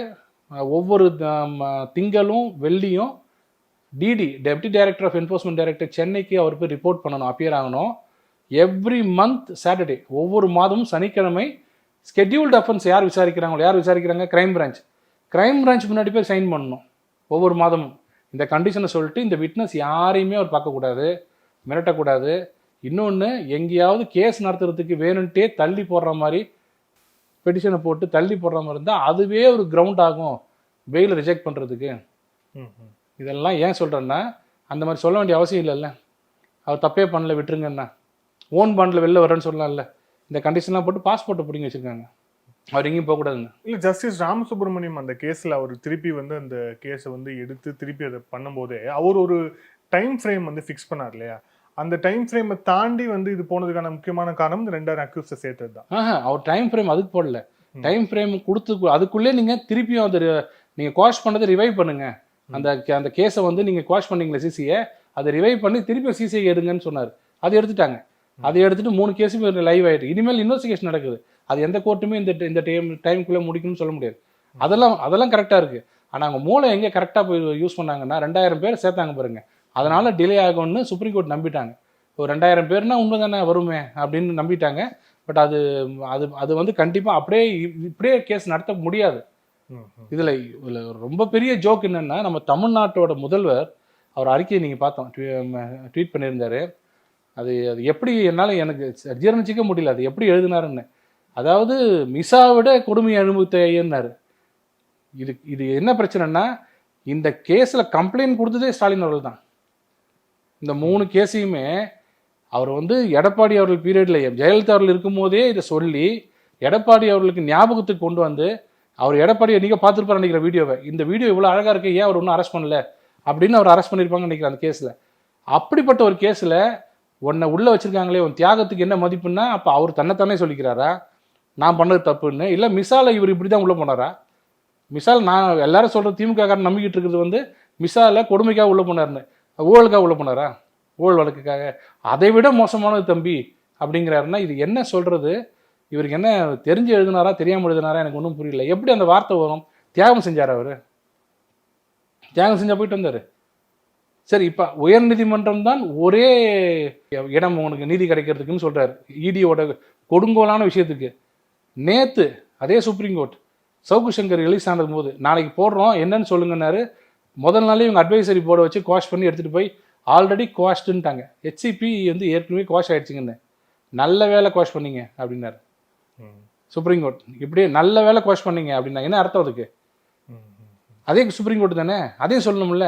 ஒவ்வொரு திங்களும் வெள்ளியும் DD deputy director of enforcement director சென்னைக்கு அவர் போய் ரிப்போர்ட் பண்ணணும், அப்பியர் ஆகணும். எவ்ரி மந்த் சாட்டர்டே, ஒவ்வொரு மாதமும் சனிக்கிழமை ஸ்கெட்யூல்டு அஃபென்ஸ் யார் விசாரிக்கிறாங்க, கிரைம் பிரான்ச் முன்னாடி போய் சைன் பண்ணணும் ஒவ்வொரு மாதமும். இந்த கண்டிஷனை சொல்லிட்டு இந்த விட்னஸ் யாரையுமே அவர் பார்க்கக்கூடாது, மிரட்டக்கூடாது. இன்னொன்று, எங்கேயாவது கேஸ் நடத்துறதுக்கு வேணுன்ட்டே தள்ளி போடுற மாதிரி பெட்டிஷனை போட்டு தள்ளி போடுற மாதிரி இருந்தால் அதுவே ஒரு கிரவுண்ட் ஆகும் பெயில் ரிஜெக்ட் பண்ணுறதுக்கு. இதெல்லாம் ஏன் சொல்கிறேன்னா, அந்த மாதிரி சொல்ல வேண்டிய அவசியம் இல்லைல்ல. அவர் தப்பே பண்ணல விட்டுருங்கண்ணா, ஓன் பாண்டில் வெளில வரேன்னு சொல்லலாம்ல. இந்த கண்டிஷன்லாம் போட்டு பாஸ்போர்ட்டை பிடிங்கி வச்சுருக்காங்க, அவர் எங்கேயும் போகக்கூடாதுங்க. இல்லை, ஜஸ்டிஸ் ராமசுப்ரமணியம் அந்த கேஸில் அவர் திருப்பி வந்து அந்த கேஸை வந்து எடுத்து திருப்பி அதை பண்ணும்போதே அவர் ஒரு டைம் ஃப்ரேம் வந்து ஃபிக்ஸ் பண்ணார் இல்லையா? அந்த டைம் ஃப்ரேமை தாண்டி வந்து இது போனதுக்கான முக்கியமான காரணம் இந்த 2000 அக்யூஸ்டை சேர்த்தது தான். அவர் டைம் ஃப்ரேம் அதுக்கு போடல. டைம் ஃப்ரேம் கொடுத்து அதுக்குள்ளே நீங்கள் திருப்பியும் அது நீங்கள் குவாஷ் பண்ணதை ரிவைவ் பண்ணுங்க. அந்த கேஸை வந்து நீங்கள் குவாஷ் பண்ணீங்களே சிசியை, அதை ரிவைவ் பண்ணி திருப்பி சிசிஐ எடுங்கன்னு சொன்னார். அதை எடுத்துட்டாங்க. அதை எடுத்துட்டு 3 கேஸும் லைவ் ஆகிட்டு இனிமேல் இன்வெஸ்டிகேஷன் நடக்குது. அது எந்த கோர்ட்டுமே இந்த டைமுக்குள்ளே முடிக்கணும்னு சொல்ல முடியாது. அதெல்லாம் கரெக்டாக இருக்குது. ஆனால் அவங்க மூளை எங்கே கரெக்டாக போய் யூஸ் பண்ணாங்கன்னா 2000 பேர் சேர்த்தாங்க பாருங்க, அதனால டிலே ஆகும்னு சுப்ரீம் கோர்ட் நம்பிட்டாங்க. ஒரு 2000 பேர்னா உண்மை தானே வருமே அப்படின்னு நம்பிட்டாங்க. பட் அது அது அது வந்து கண்டிப்பாக இப்படியே கேஸ் நடத்த முடியாது. இதில் ரொம்ப பெரிய ஜோக் என்னென்னா, நம்ம தமிழ்நாட்டோட முதல்வர் அவர் அறிக்கையை நீங்கள் பார்த்தோம், ட்வீட் பண்ணியிருந்தாரு. அது எப்படி என்னால் எனக்கு ஜீரணிச்சிக்க முடியல, அது எப்படி எழுதினாருன்னு. அதாவது மிசாவிட கொடுமையை அனுபவித்த ஐயன்னாரு. இது என்ன பிரச்சனைனா, இந்த கேஸில் கம்ப்ளைண்ட் கொடுத்ததே ஸ்டாலின் அவர்கள் தான். இந்த 3 கேஸையுமே அவர் வந்து எடப்பாடி அவர்கள் பீரியடில் ஜெயலலிதா அவர்கள் இருக்கும்போதே இதை சொல்லி எடப்பாடி அவர்களுக்கு ஞாபகத்துக்கு கொண்டு வந்து, அவர் எடப்பாடியை நீங்கள் பார்த்துருப்பாரு நினைக்கிற வீடியோவை, இந்த வீடியோ இவ்வளோ அழகாக இருக்கு, ஏன் அவர் ஒன்றும் அரெஸ்ட் பண்ணல அப்படின்னு அவர் அரெஸ்ட் பண்ணியிருப்பாங்கன்னு நினைக்கிறேன் அந்த கேஸில். அப்படிப்பட்ட ஒரு கேஸில் உன்னை உள்ளே வச்சுருக்காங்களே, உன் தியாகத்துக்கு என்ன மதிப்புன்னா, அப்போ அவர் தன்னைத்தானே சொல்லிக்கிறாரா நான் பண்ணது தப்புன்னு? இல்லை மிசாலை இவர் இப்படி தான் உள்ளே போனாரா? மிசால் நான் எல்லாரும் சொல்கிற திமுக காரன் நம்பிக்கிட்டு இருக்கிறது வந்து மிசாலை கொடுமைக்காக உள்ளே போனார்னு, ஊழலுக்காக உள்ளே போனாரா? ஊழல் வழக்குக்காக. அதை விட மோசமானது தம்பி அப்படிங்கிறாருன்னா இது என்ன சொல்கிறது? இவருக்கு என்ன தெரிஞ்சு எழுதினாரா தெரியாமல் எழுதினாரா எனக்கு ஒன்றும் புரியல. எப்படி அந்த வார்த்தை வரும்? தியாகம் செஞ்சார் அவர், தியாகம் செஞ்சா போயிட்டு வந்தார். சரி, இப்போ உயர்நீதிமன்றம் தான் ஒரே இடம் உனக்கு நீதி கிடைக்கிறதுக்குன்னு சொல்கிறார் இடியோட கொடுங்கோலான விஷயத்துக்கு. நேற்று அதே supreme court Savukku Shankar release ஆனது போது நாளைக்கு போடுறோம் என்னன்னு சொல்லுங்கன்னாரு. முதல் நாளே இவங்க அட்வைசரி போர்டை வச்சு குவாஷ் பண்ணி எடுத்துகிட்டு போய் ஆல்ரெடி குவாஷ்டுன்ட்டாங்க. ஹெச்சிபி வந்து ஏற்கனவே குவாஷ் ஆகிடுச்சிங்கன்னு. நல்ல வேலை குவாஷ் பண்ணீங்க அப்படின்னாரு சுப்ரீம் கோர்ட். இப்படியே நல்ல வேலை குவாஷ் பண்ணீங்க அப்படின்னா என்ன அர்த்தம் அதுக்கு? அதே சுப்ரீம் கோர்ட் தானே, அதையும் சொல்லணும்ல.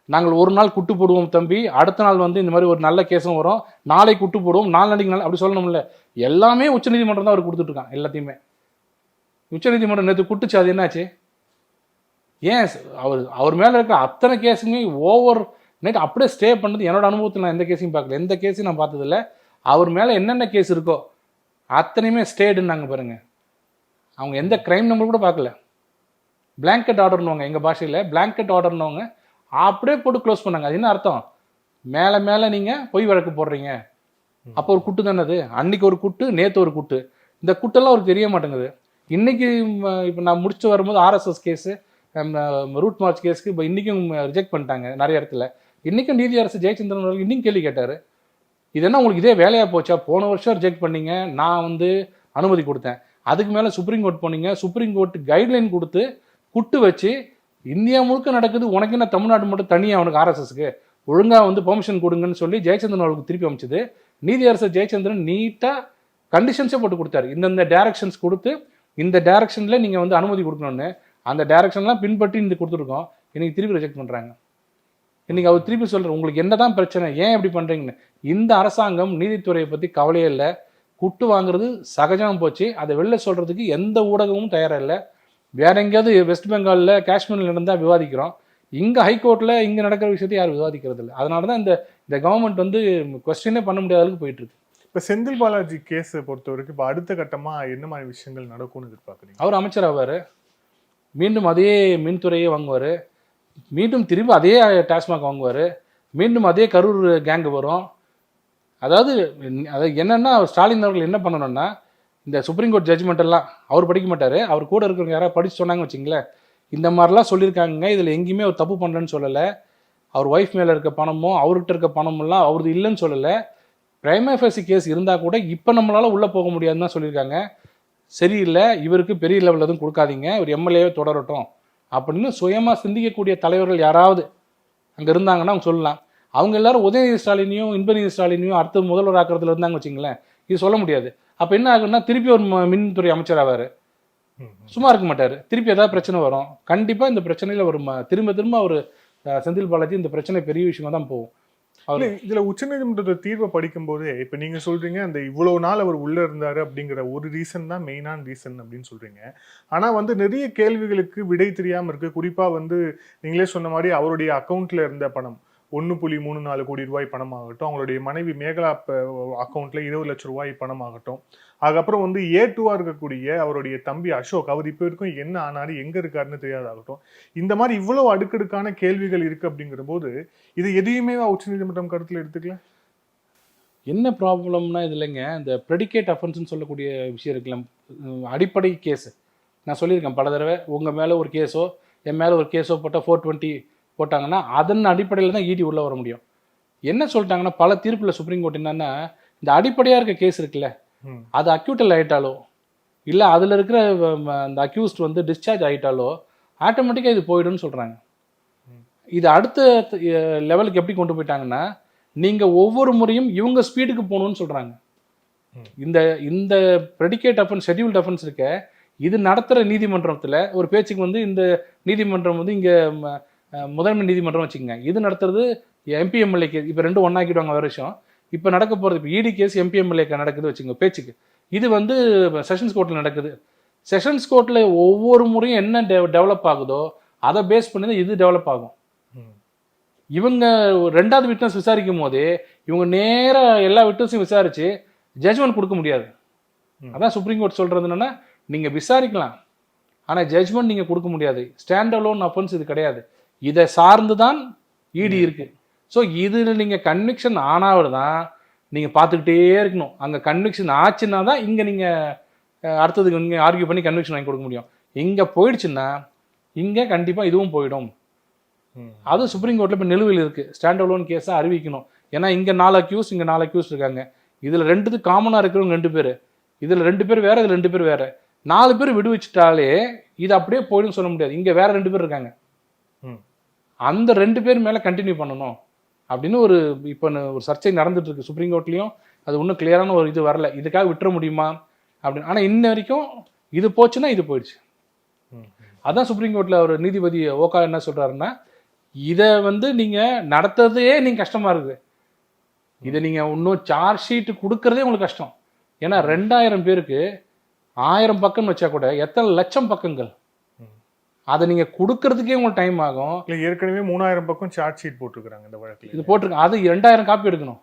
நாங்கள் ஒரு நாள் குட்டு போடுவோம் தம்பி, அடுத்த நாள் வந்து இந்த மாதிரி ஒரு நல்ல கேஸும் வரும், நாளை குட்டு போடுவோம், நாளைக்கு நாள் அப்படி சொல்லணும்ல. எல்லாமே உச்சநீதிமன்றம் தான் அவர் கொடுத்துட்ருக்கான் எல்லாத்தையுமே. உச்சநீதிமன்றம் நேற்று குட்டுச்சு, அது என்னாச்சு? ஏன் அவர் மேலே இருக்கிற அத்தனை கேஸுமே ஓவர் நைட் அப்படியே ஸ்டே பண்ணது என்னோட அனுபவத்தில் நான் எந்த கேஸையும் பார்க்கல, எந்த கேஸையும் நான் பார்த்ததில்ல. அவர் மேலே என்னென்ன கேஸ் இருக்கோ அத்தனையுமே ஸ்டேடுன்னாங்க பாருங்க. அவங்க எந்த க்ரைம் நம்பர் கூட பார்க்கல. பிளாங்கெட் ஆர்டர்னுவாங்க எங்கள் பாஷையில், பிளாங்கெட் ஆர்டர்னவங்க அப்படியே போட்டு க்ளோஸ் பண்ணாங்க. அது என்ன அர்த்தம்? மேலே மேலே நீங்கள் பொய் வழக்கு போடுறீங்க. அப்போ ஒரு குட்டு தானே அது. அன்னைக்கு ஒரு குட்டு, நேற்று ஒரு குட்டு. இந்த குட்டெல்லாம் அவருக்கு தெரிய மாட்டேங்குது. இன்றைக்கி இப்போ நான் முடிச்சுட்டு வரும்போது ஆர்எஸ்எஸ் கேஸு, ரூட் மார்ச் கேஸுக்கு இப்போ இன்றைக்கும் ரிஜெக்ட் பண்ணிட்டாங்க நிறைய இடத்துல. இன்றைக்கும் நீதி அரசு ஜெயச்சந்திரன் அவர்கள் இன்னும் கேள்வி கேட்டார். இது என்ன உங்களுக்கு இதே வேலையாக போச்சா? போன வருஷம் ரிஜெக்ட் பண்ணீங்க, நான் வந்து அனுமதி கொடுத்தேன். அதுக்கு மேலே சுப்ரீம் கோர்ட் போனீங்க, சுப்ரீம் கோர்ட் கைட்லைன் கொடுத்து குட்டு வச்சு இந்தியா முழுக்க நடக்குது, உனக்கு என்ன தமிழ்நாடு மட்டும் தனியாக அவனுக்கு ஆர்எஸ்எஸ்க்கு ஒழுங்காக வந்து பெர்மிஷன் கொடுங்கன்னு சொல்லி ஜெயச்சந்திரன் அவருக்கு திருப்பி அமைச்சது. நீதியரசர் ஜெயச்சந்திரன் நீட்டாக கண்டிஷன்ஸே போட்டு கொடுத்தாரு. இந்தந்த டைரக்ஷன்ஸ் கொடுத்து இந்த டைரக்ஷனில் நீங்கள் வந்து அனுமதி கொடுக்கணும்னு அந்த டைரக்ஷன்லாம் பின்பற்றி இந்த கொடுத்துருக்கோம். இன்னைக்கு திருப்பி ரிஜெக்ட் பண்ணுறாங்க. இன்னைக்கு அவர் திருப்பி சொல்கிறார், உங்களுக்கு என்ன தான் பிரச்சனை, ஏன் இப்படி பண்ணுறீங்கன்னு. இந்த அரசாங்கம் நீதித்துறையை பற்றி கவலையே இல்லை. குட்டு வாங்குறது சகஜமாக போச்சு. அதை வெளில சொல்கிறதுக்கு எந்த ஊடகமும் தயாராக இல்லை. வேற எங்கேயாவது வெஸ்ட் பெங்காலில் காஷ்மீரில் நடந்தால் விவாதிக்கிறோம். இங்கே ஹைகோர்ட்டில் இங்கே நடக்கிற விஷயத்தை யாரும் விவாதிக்கிறது இல்லை. அதனால தான் இந்த கவர்மெண்ட் வந்து கொஸ்டினே பண்ண முடியாத அளவுக்கு போயிட்டுருக்கு. இப்போ செந்தில் பாலாஜி கேஸை பொறுத்த வரைக்கும் இப்போ அடுத்த கட்டமாக என்ன மாதிரி விஷயங்கள் நடக்கும்னு எதிர்பார்க்குறீங்க? அவர் அமைச்சர் ஆவார், மீண்டும் அதே மின்துறையே வாங்குவார், மீண்டும் திரும்ப அதே டாஸ்மாக் வாங்குவார், மீண்டும் அதே கரூர் கேங்கு வரும். அதாவது என்னென்னா ஸ்டாலின் அவர்கள் என்ன பண்ணணும்னா, இந்த சுப்ரீம் கோர்ட் ஜட்ஜ்மெண்ட் எல்லாம் அவர் படிக்க மாட்டார், அவர் கூட இருக்கிறவங்க யாராவது படித்து சொன்னாங்க வச்சிங்களேன், இந்த மாதிரிலாம் சொல்லியிருக்காங்க, இதில் எங்கேயுமே அவர் தப்பு பண்ணுறேன்னு சொல்லலை, அவர் ஒய்ஃப் மேலே இருக்க பணமோ அவர்கிட்ட இருக்க பணமெல்லாம் அவரது இல்லைன்னு சொல்லலை, பிரைமா ஃபேசி கேஸ் இருந்தால் கூட இப்போ நம்மளால் உள்ளே போக முடியாதுன்னு தான் சொல்லியிருக்காங்க. சரியில்லை, இவருக்கு பெரிய லெவலில் எதுவும் கொடுக்காதீங்க, இவர் எம்எல்ஏவே தொடரட்டும் அப்படின்னு சுயமாக சிந்திக்கக்கூடிய தலைவர்கள் யாராவது அங்கே இருந்தாங்கன்னா அவங்க சொல்லலாம். அவங்க எல்லாரும் உதயநிதி ஸ்டாலினையும் இன்பநிதி ஸ்டாலினையும் அடுத்த முதல்வர் ஆக்கிறதுல இருந்தாங்க வச்சிங்களேன், இது சொல்ல முடியாது. அப்போ என்ன ஆகுன்னா திருப்பி ஒரு மின்துறை அமைச்சர் ஆவார், சும்மா இருக்க மாட்டார், திருப்பி ஏதாவது பிரச்சனை வரும். கண்டிப்பாக இந்த பிரச்சனையில் ஒரு திரும்ப திரும்ப அவர் செந்தில் பாலாஜி இந்த பிரச்சனை பெரிய விஷயமா தான் போகும். இதுல உச்சநீதிமன்றத்தை தீர்வை படிக்கும் போதே இப்ப நீங்க சொல்றீங்க அந்த இவ்வளவு நாள் அவர் உள்ள இருந்தாரு அப்படிங்கிற ஒரு ரீசன் தான் மெயினான ரீசன் அப்படின்னு சொல்றீங்க. ஆனா வந்து நிறைய கேள்விகளுக்கு விடை தெரியாம இருக்கு. குறிப்பா வந்து நீங்களே சொன்ன மாதிரி அவருடைய அக்கௌண்ட்ல இருந்த பணம் 1.34 கோடி ரூபாய் பணமாகட்டும், அவங்களுடைய மனைவி மேகலா அக்கௌண்ட்ல 20 லட்சம் ரூபாய் பணமாகட்டும், அதுக்கப்புறம் வந்து A2 இருக்கக்கூடிய அவருடைய தம்பி அசோக், அவர் இப்போ வரைக்கும் என்ன ஆனாரு எங்க இருக்காருன்னு தெரியாதாகட்டும், இந்த மாதிரி இவ்வளவு அடுக்கடுக்கான கேள்விகள் இருக்கு அப்படிங்கிற போது இது எதையுமே உச்சநீதிமன்றம் கருத்துல எடுத்துக்கல. என்ன ப்ராப்ளம்னா இது இல்லைங்க, இந்த ப்ரெடிகேட் அஃபென்ஸ்ன்னு சொல்லக்கூடிய விஷயம் இருக்குல்ல, அடிப்படை கேஸு நான் சொல்லியிருக்கேன் பல தடவை, உங்கள் மேலே ஒரு கேஸோ என் மேலே ஒரு கேஸோ போட்டால் 420 போட்டாங்கன்னா அதன் அடிப்படையில் தான் ஈடி உள்ளே வர முடியும். என்ன சொல்லிட்டாங்கன்னா பல தீர்ப்பில் சுப்ரீம் கோர்ட் என்னன்னா, இந்த அடிப்படையாக இருக்க கேஸ் இருக்குல்ல, அது அக்யூட்டல் ஆகிட்டாலோ இல்லை அதில் இருக்கிற அந்த அக்யூஸ்ட் வந்து டிஸ்சார்ஜ் ஆகிட்டாலோ ஆட்டோமேட்டிக்காக இது போயிடும்னு சொல்கிறாங்க. இது அடுத்த லெவலுக்கு எப்படி கொண்டு போயிட்டாங்கன்னா, நீங்கள் ஒவ்வொரு முறையும் இவங்க ஸ்பீடுக்கு போகணும்னு சொல்கிறாங்க. இந்த ப்ரெடிகேட் அஃபென்ஸ் ஷெட்யூல்ட் அஃபென்ஸ் இருக்க இது நடத்துகிற நீதிமன்றத்தில் ஒரு பேச்சுக்கு வந்து இந்த நீதிமன்றம் வந்து இங்கே முதன்மை நீதிமன்றம் வச்சுக்கோங்க, இது நடத்துறது எம்பிஎம்எல்ஏ கேஸ், இப்போ ரெண்டும் ஒன்றாக்கிடுவாங்க வேறு விஷயம். இப்போ நடக்க போகிறது இப்போ இடி கேஸ் எம்பிஎம்எல்ஏக்கு நடக்குது வச்சுக்கோங்க பேச்சுக்கு, இது வந்து செஷன்ஸ் கோர்ட்டில் நடக்குது. செஷன்ஸ் கோர்ட்டில் ஒவ்வொரு முறையும் என்ன டெவலப் ஆகுதோ அதை பேஸ் பண்ணி தான் இது டெவலப் ஆகும். இவங்க ரெண்டாவது விட்னஸ் விசாரிக்கும் போதே இவங்க நேராக எல்லா விட்னஸையும் விசாரித்து ஜட்ஜ்மெண்ட் கொடுக்க முடியாது. அதான் சுப்ரீம் கோர்ட் சொல்கிறது என்னென்னா, நீங்கள் விசாரிக்கலாம் ஆனால் ஜட்ஜ்மெண்ட் நீங்கள் கொடுக்க முடியாது. ஸ்டாண்ட் அலோன் அஃபென்ஸ் இது கிடையாது, இதை சார்ந்து தான் இடி இருக்குது. ஸோ இதில் நீங்கள் கன்விக்ஷன் ஆனால் தான் நீங்கள் பார்த்துக்கிட்டே இருக்கணும். அங்கே கன்விக்ஷன் ஆச்சுன்னா தான் இங்கே நீங்கள் அடுத்ததுக்கு இங்கே ஆர்கியூ பண்ணி கன்விக்ஷன் வாங்கி கொடுக்க முடியும். இங்கே போயிடுச்சுன்னா இங்கே கண்டிப்பாக இதுவும் போயிடும். அதுவும் சுப்ரீம் கோர்ட்டில் இப்போ நிலுவையில் இருக்குது, ஸ்டாண்ட் அலோன் கேஸாக அறிவிக்கணும். ஏன்னா இங்கே 4 அக்யூஸ் இங்கே 4 அக்யூஸ் இருக்காங்க, இதில் 2 காமனாக இருக்கிறவங்க 2 பேர், இதில் 2 பேர் வேறு, இதில் 2 பேர் வேறு, 4 பேர் விடுவிச்சிட்டாலே இது அப்படியே போயிடும் சொல்ல முடியாது. இங்கே வேற 2 பேர் இருக்காங்க, அந்த 2 பேர் மேலே கண்டினியூ பண்ணணும் அப்படின்னு இப்போ ஒரு சர்ச்சை நடந்துட்டு இருக்கு சுப்ரீம் கோர்ட்லேயும். அது இன்னும் கிளியரான ஒரு இது வரல, இதுக்காக விட்டுற முடியுமா அப்படின்னு. ஆனால் இன்ன வரைக்கும் இது போச்சுன்னா இது போயிடுச்சு. அதான் சுப்ரீம் கோர்ட்டில் ஒரு நீதிபதி ஓகா என்ன சொல்கிறாருன்னா, இதை வந்து நீங்கள் நடத்துறதே நீங்கள் கஷ்டமாக இருக்குது, இதை நீங்கள் இன்னும் சார்ஜ் ஷீட்டு கொடுக்கறதே உங்களுக்கு கஷ்டம். ஏன்னா 2000 பேருக்கு 1000 பக்கம் வச்சா கூட எத்தனை லட்சம் பக்கங்கள், அதை நீங்கள் கொடுக்கறதுக்கே உங்களுக்கு டைம் ஆகும். இல்லை ஏற்கனவே 3000 பக்கம் சார்ஜ் ஷீட் போட்டிருக்கிறாங்க இந்த வழக்கில், இது போட்டிருக்காங்க. அது 2000 காப்பி எடுக்கணும்.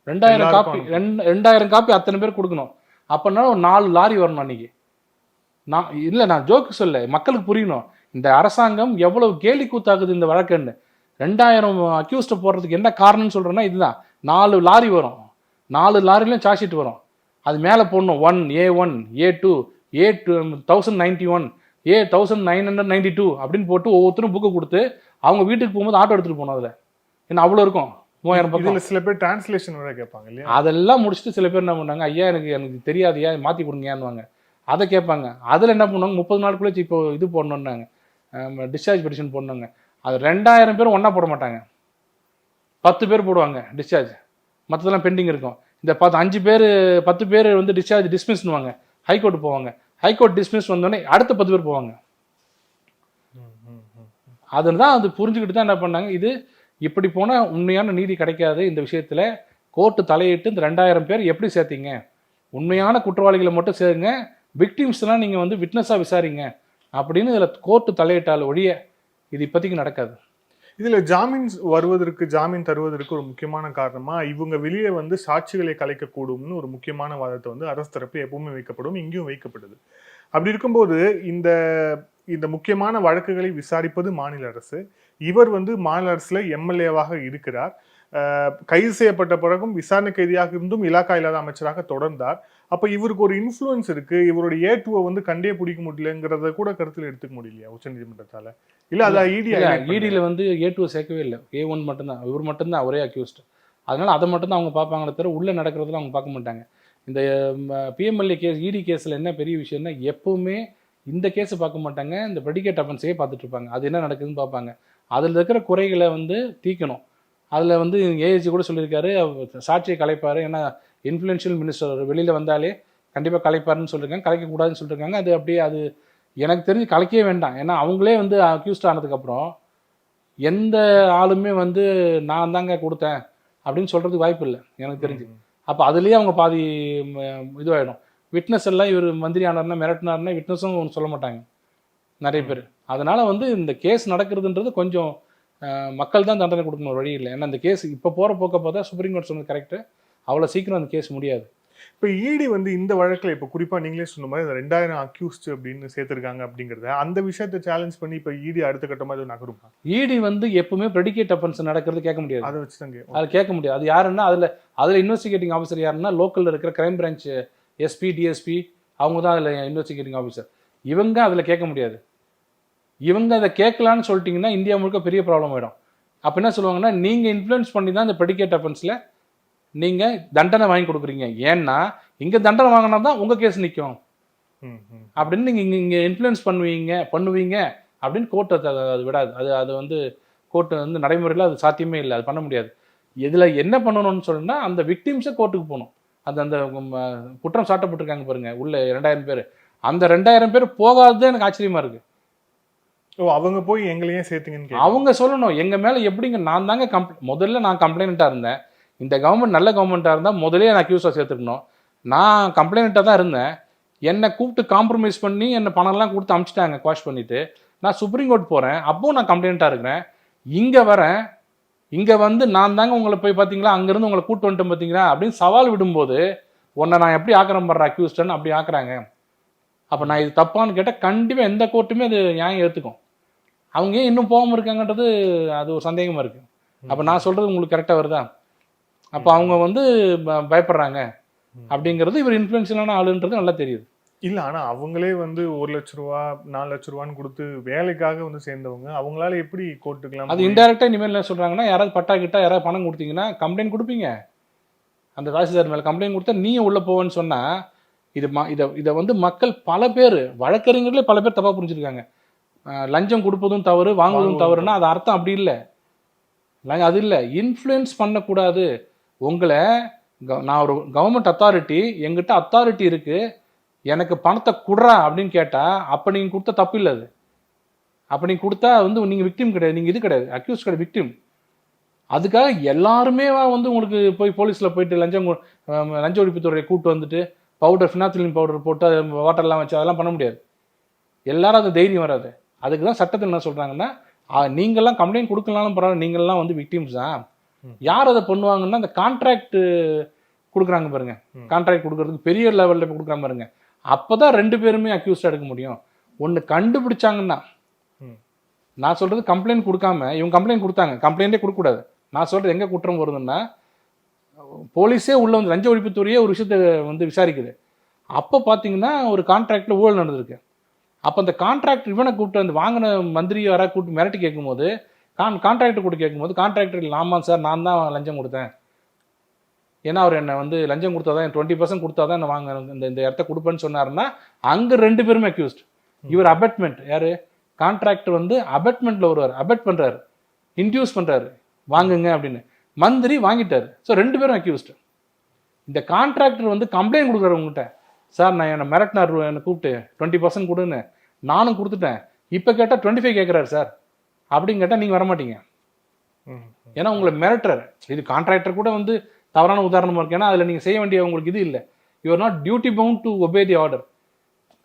2000 காப்பி அத்தனை பேர் கொடுக்கணும். அப்படின்னா ஒரு 4 லாரி வரணும் அன்னைக்கு. நான் ஜோக்கு சொல்ல, மக்களுக்கு புரியணும் இந்த அரசாங்கம் எவ்வளவு கேலி கூத்தாக்குது இந்த வழக்குன்னு. 2000 அக்யூஸ்ட்டை போடுறதுக்கு என்ன காரணம்னு சொல்கிறேன்னா இதுதான். 4 லாரி வரும், 4 லாரிலையும் சார்ஜ் ஷீட் வரும். அது மேலே போடணும் 1A1 A2 A1091 A1992 அப்படின்னு போட்டு ஒவ்வொருத்தரும் புக்கு கொடுத்து அவங்க வீட்டுக்கு போகும்போது ஆட்டோ எடுத்துகிட்டு போகணும். அதில் ஏன்னா அவ்வளோ இருக்கும், 3000 பக்கம். இதுல சில பேர் டிரான்ஸ்லேஷன் வர கேட்பாங்க இல்லையா? அதெல்லாம் முடிச்சுட்டு சில பேர் என்ன பண்ணாங்க, ஐயா எனக்கு தெரியாதையா மாற்றி கொடுங்கன்னுவாங்க. அதை கேட்பாங்க. அதில் என்ன பண்ணுவாங்க, 30 நாளுக்குள்ளே இப்போ இது போடணுன்னாங்க, டிஸ்சார்ஜ் பெட்டிஷன் போடணுங்க. அது 2000 பேர் ஒன்றா போட மாட்டாங்க, 10 பேர் போடுவாங்க டிஸ்சார்ஜ், மற்றதெல்லாம் பெண்டிங் இருக்கும். இந்த 5 பேர் 10 பேர் வந்து டிஸ்சார்ஜ் டிஸ்மிஸ்னுவாங்க, ஹைகோர்ட் போவாங்க. ஹைகோர்ட் டிஸ்மிஸ் வந்தோடனே அடுத்த 10 பேர் போவாங்க. அதுதான் அது புரிஞ்சுக்கிட்டு தான் என்ன பண்ணாங்க, இது இப்படி போனால் உண்மையான நீதி கிடைக்காது, இந்த விஷயத்தில் கோர்ட்டு தலையிட்டு இந்த 2000 பேர் எப்படி சேர்த்தீங்க, உண்மையான குற்றவாளிகளை மட்டும் சேருங்க, விக்டிம்ஸ்லாம் நீங்கள் வந்து விட்னஸாக விசாரிங்க அப்படின்னு இதில் கோர்ட்டு தலையிட்டால் ஒழிய இது இப்போதைக்கு நடக்காது. இதுல ஜாமீன் தருவதற்கு ஒரு முக்கியமான காரணமா இவங்க வெளியே வந்து சாட்சிகளை கலைக்கக்கூடும்னு ஒரு முக்கியமான வாதத்தை வந்து அரசு தரப்பு எப்பவுமே வைக்கப்படும், இங்கேயும் வைக்கப்படுது. அப்படி இருக்கும்போது இந்த முக்கியமான வழக்குகளை விசாரிப்பது மாநில அரசு. இவர் வந்து மாநில அரசுல எம்எல்ஏவாக இருக்கிறார். கைது செய்யப்பட்ட பிறகும் விசாரணை கைதியாக இருந்தும் இலாக்கா இல்லாத அமைச்சராக தொடர்ந்தார். அப்ப இவருக்கு ஒரு இன்ஃப்ளூயன்ஸ் இருக்கு, இவருடைய ஏ2 வந்து கண்டே பிடிக்க முடியலங்கிறத கூட கருத்தில் எடுத்துக்க முடியலையா உச்ச நீதிமன்றத்தால? இல்ல அதான் இடியில வந்து ஏ2 சேர்க்கவே இல்லை, A1 மட்டும்தான், இவர் மட்டும்தான் ஒரே அக்யூஸ்ட். அதனால அதை மட்டும்தான் அவங்க பார்ப்பாங்களே தவிர உள்ள நடக்கிறதுல அவங்க பார்க்க மாட்டாங்க. இந்த பிஎம்எல்ஏ கேஸ், இடி கேஸில் என்ன பெரிய விஷயம்னா, எப்பவுமே இந்த கேஸை பார்க்க மாட்டாங்க, இந்த ப்ரெடிகேட் அஃபென்ஸையே பார்த்துட்டு இருப்பாங்க. அது என்ன நடக்குதுன்னு பார்ப்பாங்க. அதில் இருக்கிற குறைகளை வந்து தீக்கணும். அதில் வந்து ஏஏஜி கூட சொல்லியிருக்காரு, சாட்சியை கலைப்பார், ஏன்னா இன்ஃப்ளூயன்ஷியல் மினிஸ்டர் வெளியில் வந்தாலே கண்டிப்பாக கலைப்பாருன்னு சொல்லியிருக்காங்க, கலைக்கக்கூடாதுன்னு சொல்லியிருக்காங்க. அது அப்படியே அது எனக்கு தெரிஞ்சு கலைக்கவே வேண்டாம். ஏன்னா அவங்களே வந்து அக்யூஸ்ட் ஆனதுக்கப்புறம் எந்த ஆளுமே வந்து நான் தாங்க கொடுத்தேன் அப்படின்னு சொல்கிறதுக்கு வாய்ப்பு இல்லை எனக்கு தெரிஞ்சு. அப்போ அதுலேயே அவங்க பாதி இதுவாகிடும். விட்னஸ் எல்லாம் இவர் மந்திரி ஆனார்னா மிரட்டினார்னா விட்னஸும் சொல்ல மாட்டாங்க நிறைய பேர். அதனால் வந்து இந்த கேஸ் நடக்கிறதுன்றது கொஞ்சம் மக்கள் தான் தண்டனை கொடுக்கணும், ஒரு வழி இல்லை. ஏன்னா இந்த கேஸ் இப்போ போகிற போக்க பார்த்தா சுப்ரீம் கோர்ட் சொன்னது கரெக்டு, அவ்வளோ சீக்கிரம் அந்த கேஸ் முடியாது. இப்போ இடி வந்து இந்த வழக்கில் இப்போ குறிப்பாக நீங்களே சொன்ன மாதிரி இந்த 2000 அக்யூஸ்ட் அப்படின்னு சேர்த்துருக்காங்க அப்படிங்கிறத அந்த விஷயத்தை சேலஞ்ச் பண்ணி இப்போ இடி அடுத்த கட்டமாக இது நகருமா? இடி வந்து எப்பவுமே ப்ரெடிகேட் அஃபென்ஸ் நடக்கிறது கேட்க முடியாது, அதை வச்சு தான் அது கேட்க முடியாது. அது யாருன்னா அதில் இன்வெஸ்டிகேட்டிங் ஆஃபீஸர் யாருன்னா லோக்கலில் இருக்கிற கிரைம் பிரான்ச் எஸ்பி டிஎஸ்பி அவங்க தான் அதில் இன்வெஸ்டிகேட்டிங் ஆஃபீஸர். இவங்க அதில் கேட்க முடியாது. இவங்க அதை கேட்கலான்னு சொல்லிட்டிங்கன்னா இந்தியா முழுக்க பெரிய ப்ராப்ளம் ஆகிடும். அப்போ என்ன சொல்லுவாங்கன்னா, நீங்கள் இன்ஃப்ளூயன்ஸ் பண்ணி தான் இந்த ப்ரெடிகேட் அஃபென்ஸில் நீங்கள் தண்டனை வாங்கி கொடுக்குறீங்க, ஏன்னா இங்கே தண்டனை வாங்கினா தான் உங்கள் கேஸ் நிற்கும் அப்படின்னு நீங்கள் இங்கே இன்ஃப்ளூயன்ஸ் பண்ணுவீங்க அப்படின்னு கோர்ட்டு அது விடாது. அது வந்து கோர்ட்டு வந்து நடைமுறையில் அது சாத்தியமே இல்லை, அது பண்ண முடியாது. இதில் என்ன பண்ணணும்னு சொன்னால் அந்த விக்டிம்ஸை கோர்ட்டுக்கு போகணும். அந்த குற்றம் சாட்டப்பட்டிருக்காங்க பாருங்க உள்ள 2000 பேர், அந்த 2000 பேர் போகாதது எனக்கு ஆச்சரியமா இருக்கு. அவங்க போய் எங்களையே சேர்த்துங்கன்னு அவங்க சொல்லணும், எங்க மேல எப்படிங்க, நான் தாங்க முதல்ல நான் கம்ப்ளைண்ட்டாக இருந்தேன், இந்த கவர்மெண்ட் நல்ல கவர்மெண்ட்டாக இருந்தால் முதலே நான் அக்யூஸாக சேர்த்துக்கணும். நான் கம்ப்ளைண்ட்டாக தான் இருந்தேன், என்னை கூப்பிட்டு காம்ப்ரமைஸ் பண்ணி என்னை பணம்லாம் கொடுத்து அமுச்சிட்டாங்க குவாஷ் பண்ணிவிட்டு. நான் சுப்ரீம் கோர்ட் போகிறேன், அப்போது நான் கம்ப்ளைண்ட்டாக இருக்கிறேன், இங்கே வரேன், இங்கே வந்து நான் தாங்க உங்களை போய் பார்த்தீங்களா, அங்கேருந்து உங்களை கூப்பிட்டு வந்துட்டேன் பார்த்தீங்களா அப்படின்னு சவால் விடும்போது உன்னை நான் எப்படி ஆக்கிரம் பண்றேன் அக்யூஸ்டன்னு அப்படி ஆக்குறாங்க. அப்போ நான் இது தப்பான்னு கேட்டால் கண்டிப்பாக எந்த கோர்ட்டுமே அது நியாயம் ஏற்றுக்கும். அவங்க ஏன் இன்னும் போகாமல் இருக்காங்கன்றது அது ஒரு சந்தேகமாக இருக்குது. அப்போ நான் சொல்கிறது உங்களுக்கு கரெக்டாக வருதா? அப்போ அவங்க வந்து பயப்படுறாங்க அப்படிங்கிறது இவர் இன்ஃப்ளூயன்ஷியலான ஆளுன்றது நல்லா தெரியுது. இல்லை, ஆனால் அவங்களே வந்து 1 லட்ச ரூபா 4 லட்ச ரூபான்னு கொடுத்து வேலைக்காக வந்து சேர்ந்தவங்க, அவங்களால எப்படி கோர்ட்டுக்கலாம்? அது இன்டெரக்டாக இனிமேல் என்ன சொல்கிறாங்கன்னா, யாராவது பட்டா கிட்டா யாராவது பணம் கொடுத்தீங்கன்னா கம்ப்ளைண்ட் கொடுப்பீங்க, அந்த தாசில்தார் மேலே கம்ப்ளைண்ட் கொடுத்தா நீயும் உள்ளே போவேன்னு சொன்னால் இதை வந்து மக்கள் பல பேர், வழக்கறிஞர்களே பல பேர் தப்பாக புரிஞ்சுருக்காங்க. லஞ்சம் கொடுப்பதும் தவறு, வாங்குவதும் தவறுனா அது அர்த்தம் அப்படி இல்லை, அது இல்லை. இன்ஃப்ளூயன்ஸ் பண்ணக்கூடாது உங்களை, நான் ஒரு கவர்மெண்ட் அத்தாரிட்டி, எங்கிட்ட அத்தாரிட்டி இருக்குது, எனக்கு பணத்தை குடுறா அப்படின்னு கேட்டால் அப்போ நீங்கள் கொடுத்தா தப்பு இல்லை. அது அப்போ நீங்கள் கொடுத்தா வந்து நீங்கள் விக்டிம் கிடையாது, நீங்கள் இது கிடையாது, அக்யூஸ் கிடையாது, விக்டிம். அதுக்காக எல்லாருமே வந்து உங்களுக்கு போய் போலீஸில் போயிட்டு லஞ்ச ஒழிப்புத்துறையை கூப்பிட்டு வந்துட்டு பவுடர், ஃபினாத்திலின் பவுடர் போட்டு வாட்டர்லாம் வச்சு அதெல்லாம் பண்ண முடியாது. எல்லாரும் அது தைரியம் வராது. அதுக்கு தான் சட்டத்தில் என்ன சொல்கிறாங்கன்னா, நீங்கள்லாம் கம்ப்ளைண்ட் கொடுக்கலாம்னு பரவாயில்ல, நீங்கள்லாம் வந்து விக்டிம்ஸ் தான். யார் அதை பண்ணுவாங்கன்னா, அந்த கான்ட்ராக்ட் கொடுக்குறாங்க பாருங்க, கான்ட்ராக்ட் கொடுக்குறதுக்கு பெரிய லெவலில் கொடுக்குறாங்க பாருங்க, அப்போ தான் 2 பேருமே அக்யூஸ்டாக எடுக்க முடியும். ஒன்று கண்டுபிடிச்சாங்கன்னா, நான் சொல்கிறது கம்ப்ளைண்ட் கொடுக்காம, இவங்க கம்ப்ளைண்ட் கொடுத்தாங்க, கம்ப்ளைண்ட்டே கொடுக்கக்கூடாது. நான் சொல்கிறது எங்கே குற்றம் வருதுன்னா, போலீஸே உள்ள வந்து லஞ்ச ஒழிப்புத்துறையே ஒரு விஷயத்தை வந்து விசாரிக்குது. அப்போ பார்த்தீங்கன்னா ஒரு கான்ட்ராக்டில் ஊழல் நடந்திருக்கு. அப்போ அந்த கான்ட்ராக்ட் இவனை கூப்பிட்டு வந்து வாங்கின மந்திரி யாராவது கூப்பிட்டு மிரட்டி கேட்கும்போது கான்ட்ராக்டர் கூட கேட்கும்போது கான்ட்ராக்டர் ஆமாம் சார் நான் தான் லஞ்சம் கொடுத்தேன், ஏன்னா அவர் என்னை வந்து லஞ்சம் கொடுத்தா தான் 20% கொடுத்தா தான் என்ன வாங்க இந்த இடத்த கொடுப்பேன்னு சொன்னாருன்னா அங்கே 2 பேருமே அக்யூஸ்ட். இவர் அபெட்மெண்ட், யாரு கான்ட்ராக்டர் வந்து அபெட்மெண்ட்டில் வருவார், அபெட் பண்ணுறாரு, இன்டியூஸ் பண்ணுறாரு வாங்குங்க அப்படின்னு. மந்திரி வாங்கிட்டாரு. ஸோ 2 பேரும் அக்யூஸ்ட். இந்த கான்ட்ராக்டர் வந்து கம்ப்ளைண்ட் கொடுக்குறாரு உங்ககிட்ட, சார் நான் என்னை மிரட்டினார், என்னை கூப்பிட்டு 20% கொடுன்னு, நானும் கொடுத்துட்டேன், இப்போ கேட்டால் 25 கேட்குறாரு சார் அப்படின்னு கேட்டால் நீங்கள் வரமாட்டீங்க. ஏன்னா உங்களை மிரட்டுறாரு. இது கான்ட்ராக்டர் கூட வந்து தவறான உதாரணமாக இருக்கு. ஏன்னா அதில் நீங்கள் செய்ய வேண்டிய உங்களுக்கு இது இல்லை. You are not duty bound to obey the order.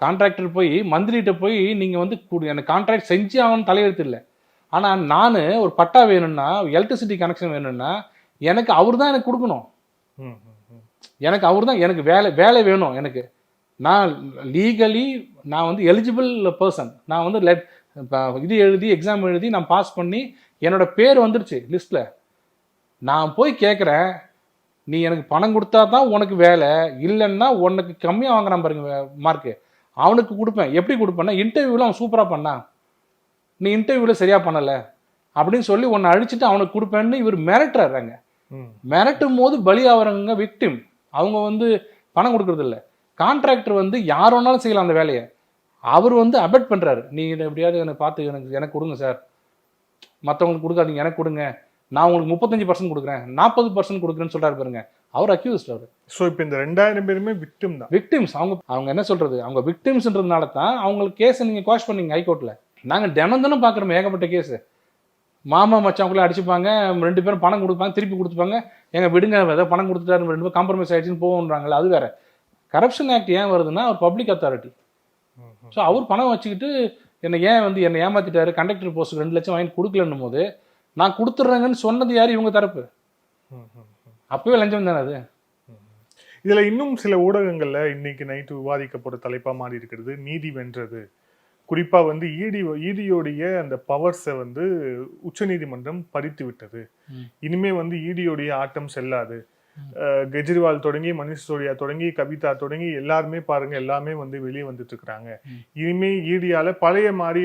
Contractor போய் மந்திரிகிட்ட போய் நீங்கள் வந்து எனக்கு கான்ட்ராக்ட் செஞ்சு ஆகணும் தலையெழுத்து இல்லை. ஆனால் நான் ஒரு பட்டா வேணும்னா, எலக்ட்ரிசிட்டி கனெக்ஷன் வேணும்னா எனக்கு அவர் தான் எனக்கு கொடுக்கணும். எனக்கு அவர் தான் எனக்கு வேலை வேணும். எனக்கு நான் லீகலி நான் வந்து எலிஜிபிள் பர்சன். நான் வந்து இது எழுதி எக்ஸாம் எழுதி நான் பாஸ் பண்ணி என்னோட பேர் வந்துருச்சு லிஸ்ட்டில். நான் போய் கேட்குறேன், நீ எனக்கு பணம் கொடுத்தா தான் உனக்கு வேலை, இல்லைன்னா உனக்கு கம்மியாக வாங்குறான் பாருங்க மார்க்கு, அவனுக்கு கொடுப்பேன். எப்படி கொடுப்பேன்னா, இன்டர்வியூவில் அவன் சூப்பராக பண்ணான், நீ இன்டர்வியூவில் சரியாக பண்ணலை அப்படின்னு சொல்லி உன்னை அழிச்சிட்டு அவனுக்கு கொடுப்பேன்னு இவர் மிரட்டுறாங்க. மிரட்டும் போது பலி ஆகிறவங்க விக்டிம். அவங்க வந்து பணம் கொடுக்கறது இல்லை. கான்ட்ராக்டர் வந்து யார் வேணாலும் செய்யலாம் அந்த வேலையை. அவர் வந்து அபெட் பண்ணுறாரு, நீங்கள் எப்படியாவது எனக்கு பார்த்து எனக்கு கொடுங்க சார், மற்றவங்களுக்கு கொடுக்காதீங்க, எனக்கு கொடுங்க, நான் உங்களுக்கு 35% கொடுக்குறேன், 40% கொடுக்குறேன்னு சொல்கிறாரு பாருங்க, அவர் அக்யூஸ்ட் அவர். ஸோ இப்போ இந்த 2000 பேருமே விக்டிம் தான். விக்டிம்ஸ். அவங்க என்ன சொல்கிறது, அவங்க விக்டிம்ஸ்ன்றதுனால தான் அவங்களுக்கு கேஸை நீங்கள் குவாஷ் பண்ணீங்க ஹைகோர்ட்டில். நாங்கள் தினம் பார்க்குறோம் ஏகப்பட்ட கேஸு. மாமா மச்சாவங்களே அடிச்சுப்பாங்க, 2 பேரும் பணம் கொடுப்பாங்க, திருப்பி கொடுத்துப்பாங்க, எங்கள் விடுங்க ஏதோ பணம் கொடுத்துட்டாரு 2 பேரும் காம்ப்ரமைஸ் ஆகிடுச்சின்னு போகன்றாங்களே, அது வேறு. கரப்ஷன் ஆக்ட் ஏன் வருதுன்னா அவர் பப்ளிக் அத்தாரிட்டி. ஸோ அவர் பணம் வச்சுக்கிட்டு என்னை ஏமாற்றிட்டாரு, கண்டக்டர் போஸ்ட் 2 லட்சம் வாங்கி கொடுக்கலன்னும் போது நான் கொடுத்துட்றேங்கன்னு சொன்னது யார்? இவங்க தரப்பு. அப்பவே லஞ்சம் தானே அது. இதில் இன்னும் சில ஊடகங்களில் இன்னைக்கு நைட்டு விவாதிக்கப்பட்ட தலைப்பாக மாறி இருக்கிறது நீதி வென்றது. குறிப்பாக வந்து ஈடியோடைய அந்த பவர்ஸை வந்து உச்சநீதிமன்றம் பறித்து விட்டது. இனிமே வந்து ஈடியோடைய ஆட்டம் செல்லாது. கெஜ்ரிவால் தொடங்கி மனிஷ் சிசோடியா தொடங்கி கவிதா தொடங்கி எல்லாருமே பாருங்க, எல்லாமே வந்து வெளியே வந்துட்டு இருக்கிறாங்க. இனிமே ஈடியால பழைய மாதிரி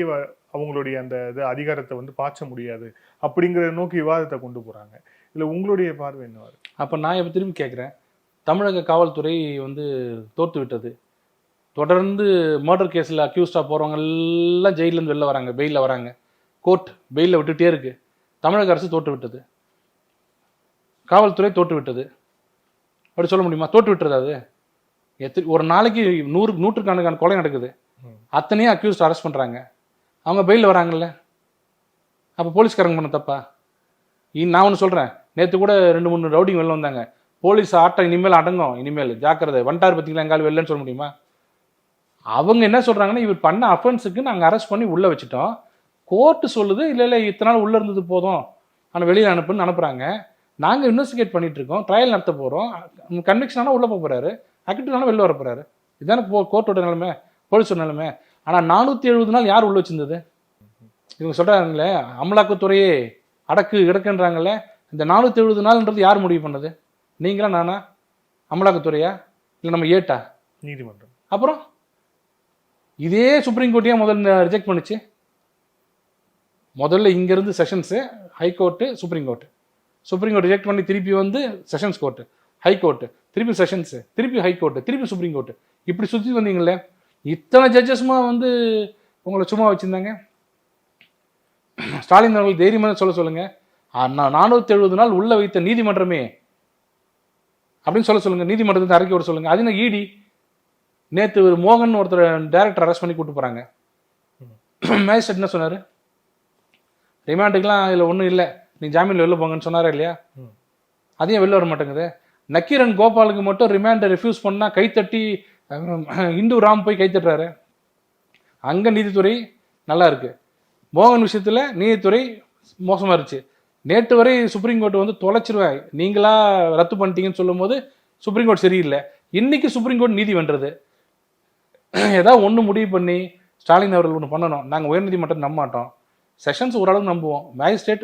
அவங்களுடைய அந்த அதிகாரத்தை வந்து பாய்ச்ச முடியாது அப்படிங்கிற நோக்கி விவாதத்தை கொண்டு போறாங்க. இல்லை உங்களுடைய பார்வை என்னவா இருக்கு? அப்போ நான் இப்போ திரும்பி கேட்குறேன், தமிழக காவல்துறை வந்து தோற்று விட்டது. தொடர்ந்து மர்டர் கேஸில் அக்யூஸ்டாக போகிறவங்க எல்லாம் ஜெயிலேருந்து வெளில வராங்க, பெயிலில் வராங்க, கோர்ட் பெயிலில் விட்டுட்டே இருக்கு. தமிழக அரசு தோற்று விட்டது, காவல்துறை தோற்று விட்டது அப்படி சொல்ல முடியுமா? தோற்று விட்டுறது. அது ஒரு நாளைக்கு 100 கொலை நடக்குது, அத்தனையும் அக்யூஸ்ட் அரெஸ்ட் பண்ணுறாங்க, அவங்க பெயிலில் வராங்கல்ல. அப்போ போலீஸ்காரங்க பண்ண தப்பா? நான் ஒன்று சொல்கிறேன், நேற்று கூட 2-3 ரவுடிங் வெளில வந்தாங்க. போலீஸ் ஆட்டம் இனிமேல் அடங்கும், இனிமேல் ஜாக்கிரதை, வந்துட்டார் பார்த்தீங்களா எங்காலும் வெளிலன்னு சொல்ல முடியுமா? அவங்க என்ன சொல்கிறாங்கன்னா, இவர் பண்ண அஃபென்ஸுக்கு நாங்கள் அரெஸ்ட் பண்ணி உள்ளே வச்சுட்டோம், கோர்ட்டு சொல்லுது இல்லை இத்தனை நாள் உள்ளே இருந்தது போதும் ஆனால் வெளியில் அனுப்புன்னு அனுப்புகிறாங்க. நாங்கள் இன்வெஸ்டிகேட் பண்ணிட்டு இருக்கோம், ட்ரையல் நடத்த போகிறோம், கன்விக்ஷன் ஆனால் உள்ளே போக போகிறாரு, அக்யூட்டானா வெளில வர போகிறாரு. இதுதானே கோர்ட்டோட நிலைமை, போலீஸோட நிலைமை. ஆனால் 470 நாள் யார் உள்ள வச்சிருந்தது? இவங்க சொல்கிறாங்களே அமலாக்கத்துறையே கிடக்குன்றாங்களே, இந்த 470 நாள்ன்றது யார் முடிவு பண்ணது? நீங்களா, நானா, அமலாக்கத்துறையா, இல்லை நம்ம ஏட்டா? நீதிமன்றம். அப்புறம் இதே சுப்ரீம் கோர்ட்டையே முதல்ல ரிஜெக்ட் பண்ணுச்சு. முதல்ல இங்கேருந்து sessions, high court, supreme court. Supreme court reject பண்ணி திருப்பி வந்து செஷன்ஸ் கோர்ட்டு, ஹைகோர்ட்டு, திருப்பி செஷன்ஸு, திருப்பி ஹைகோர்ட்டு, திருப்பி சுப்ரீம் கோர்ட்டு, இப்படி சுற்றி வந்தீங்களே. இத்தனை ஜட்ஜஸ்மா வந்து உங்களை சும்மா வச்சுருந்தாங்க. ஸ்டாலின் அவர்கள் தைரியமாக சொல்லுங்க, 470 நாள் உள்ள வைத்த நீதிமன்றமே அப்படின்னு சொல்லுங்க, நீதிமன்றத்தை அறிக்கை விட சொல்லுங்க. அது ஈடி நேற்று ஒரு மோகன் ஒருத்தர் டைரக்டர் அரெஸ்ட் பண்ணி கூப்பிட்டு போகிறாங்க. மேஜிஸ்ட்ரேட் என்ன சொன்னார்? ரிமாண்டுக்கெலாம் இதில் ஒன்றும் இல்லை, நீ ஜாமீனில் வெளில போங்கன்னு சொன்னாரா இல்லையா? அதையும் வெளில வர மாட்டேங்குது. நக்கீரன் கோபாலுக்கு மட்டும் ரிமாண்டை ரெஃப்யூஸ் பண்ணால் கைத்தட்டி இந்து ராம் போய் கைத்தட்டுறாரு. அங்கே நீதித்துறை நல்லா இருக்கு, மோகன் விஷயத்தில் நீதித்துறை மோசமாக இருந்துச்சு. நேற்று வரை சுப்ரீம் கோர்ட் வந்து தொலைச்சிருவேன், நீங்களா ரத்து பண்ணிட்டீங்கன்னு சொல்லும் போது சுப்ரீம் கோர்ட் சரியில்லை. இன்னைக்கு சுப்ரீம் கோர்ட் நீதி வென்றது. ஏதாவது ஒன்று முடிவு பண்ணி ஸ்டாலின் அவர்கள் ஒன்று பண்ணணும். நாங்கள் உயர்நீதிமன்றம் நம்ப மாட்டோம், செஷன்ஸ் ஓரளவுக்கு நம்புவோம், மேஜிஸ்ட்ரேட்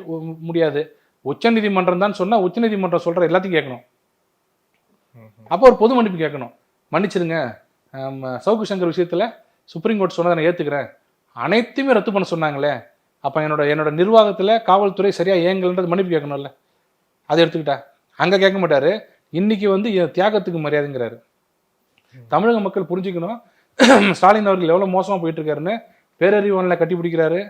முடியாது, உச்சநீதிமன்றம் தான் சொன்னால் உச்சநீதிமன்றம் சொல்கிற எல்லாத்தையும் கேட்கணும். அப்போ ஒரு பொது மன்னிப்பு கேட்கணும், மன்னிச்சிருங்க சவுக்கு சங்கர் விஷயத்தில் சுப்ரீம் கோர்ட் சொன்னதை நான் ஏற்றுக்கிறேன், அனைத்தையுமே ரத்து பண்ண சொன்னாங்களே, அப்போ என்னோட நிர்வாகத்தில் காவல்துறை சரியாக இயங்கலன்றது மன்னிப்பு கேட்கணும்ல, அதை எடுத்துக்கிட்டா அங்கே கேட்க மாட்டார். இன்னைக்கு வந்து தியாகத்துக்கு மரியாதைங்கிறாரு. தமிழக மக்கள் புரிஞ்சுக்கணும், ஸ்டாலின் அவர்கள் எவ்வளோ மோசமாக போயிட்டு இருக்காருன்னு. பேரறிவானில் கட்டி பிடிக்கிறாரு,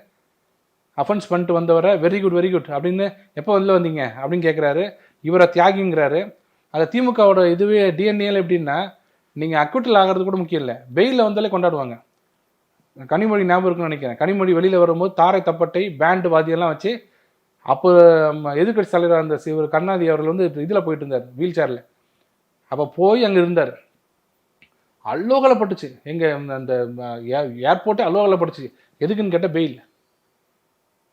அஃபென்ஸ் பண்ணிட்டு வந்தவரை வெரி குட் அப்படின்னு எப்போ வெளில வந்தீங்க அப்படின்னு கேட்குறாரு. இவரை தியாகிங்கிறாரு. அதை திமுகவோட இதுவே டிஎன்ஏல எப்படின்னா, நீங்கள் அக்விட்டல் ஆகிறது கூட முக்கியம் இல்லை, பெயிலில் வந்தாலே கொண்டாடுவாங்க. கனிமொழி ஞாபகம் இருக்குன்னு நினைக்கிறேன். கனிமொழி வெளியில் வரும்போது தாரை தப்பட்டை பேண்டு வாதியெல்லாம் வச்சு, அப்போ எதிர்கட்சி தலைவர் அந்த இவர் கருணாநிதி அவர்கள் வந்து இதில் போயிட்டு இருந்தார், வீல் சேரில். அப்போ போய் அங்கே இருந்தார். அல்லோகலப்பட்டுச்சு, எங்கள் அந்த ஏர்போர்ட்டே அல்லோகலப்பட்டுச்சு. எதுக்குன்னு கேட்டால் பெயில்.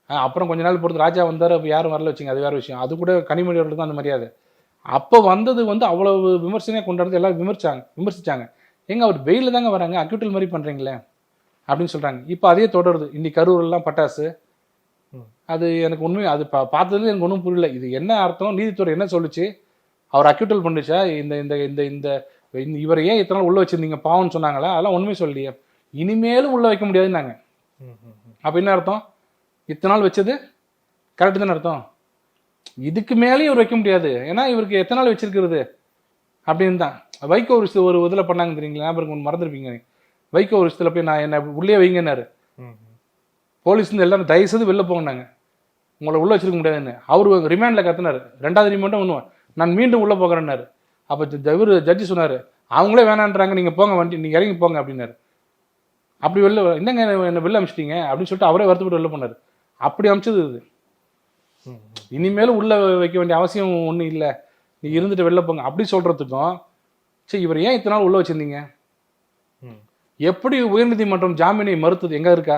அப்புறம் கொஞ்ச நாள் பொறுத்து ராஜா வந்தார், அப்போ யாரும் வரல வச்சுங்க, அது வேறு விஷயம். அது கூட கனிமொழி அவர்களுக்கு தான் அந்த மரியாதை. அப்போ வந்தது வந்து அவ்வளவு விமர்சனையாக கொண்டாடுறது, எல்லாரும் விமர்சிச்சாங்க. எங்க அவர் பெயிலில் தாங்க வராங்க, அக்யூட்டல் மாதிரி பண்ணுறீங்களே அப்படின்னு சொல்கிறாங்க. இப்போ அதே தொடருது. இன்னைக்கு கரூரெல்லாம் பட்டாசு. அது எனக்கு உண்மை, அது பார்த்ததுல எனக்கு ஒன்றும் புரியல. இது என்ன அர்த்தம்? நீதித்துறை என்ன சொல்லிச்சு? அவர் அக்யூட்டல் பண்ணிச்சா? இந்த இந்த இந்த இந்த இவரை ஏன் இத்தனை நாள் உள்ள வச்சிருந்தீங்க பாவம்னு சொன்னாங்களா? அதெல்லாம் ஒன்றுமே சொல்லலையே. இனிமேலும் உள்ள வைக்க முடியாதுன்னாங்க. அப்போ என்ன அர்த்தம்? இத்தனை நாள் வச்சது கரெக்டு தானே அர்த்தம்? இதுக்கு மேலேயும் இவர் வைக்க முடியாது, ஏன்னா இவருக்கு எத்தனை நாள் வச்சிருக்கிறது அப்படின்னு தான். வைகோ ஒரு இதில் பண்ணாங்க தெரியுங்களா, ஞாபகம் மறந்துருப்பீங்க. வைகோ ஒரு விஷயத்தில் போய் நான் என்ன உள்ளே வைங்கன்னாரு. போலீஸ்லேருந்து எல்லாரும் தயவுசெய்து வெளில போங்கன்னாங்க, உங்களை உள்ளே வச்சிருக்க முடியாதுன்னு. அவர் ரிமாண்டில் கத்துனாரு. 2வது ரிமாண்டும் ஒன்றும் நான் மீண்டும் உள்ளே போகிறேன்னாரு. அப்போ இவர் ஜட்ஜி சொன்னார், அவங்களே வேணான்றாங்க, நீங்கள் போங்க, வண்டி நீங்கள் இறங்கி போங்க அப்படின்னாரு. அப்படி வெளில என்னங்க என்ன வெளில அமிச்சிட்டீங்க அப்படின்னு சொல்லிட்டு அவரே வருத்தப்பட்டு வெளில போனார். அப்படி அமிச்சது இது. இனிமேலும் உள்ள வைக்க வேண்டிய அவசியம் ஒன்றும் இல்லை, நீ இருந்துட்டு வெளில போங்க அப்படி சொல்றதுக்கும், சரி இவர் ஏன் இத்தனை நாள் உள்ள வச்சிருந்தீங்க? எப்படி உயர்நீதிமன்றம் ஜாமீனை மறுத்தது எங்க இருக்கா?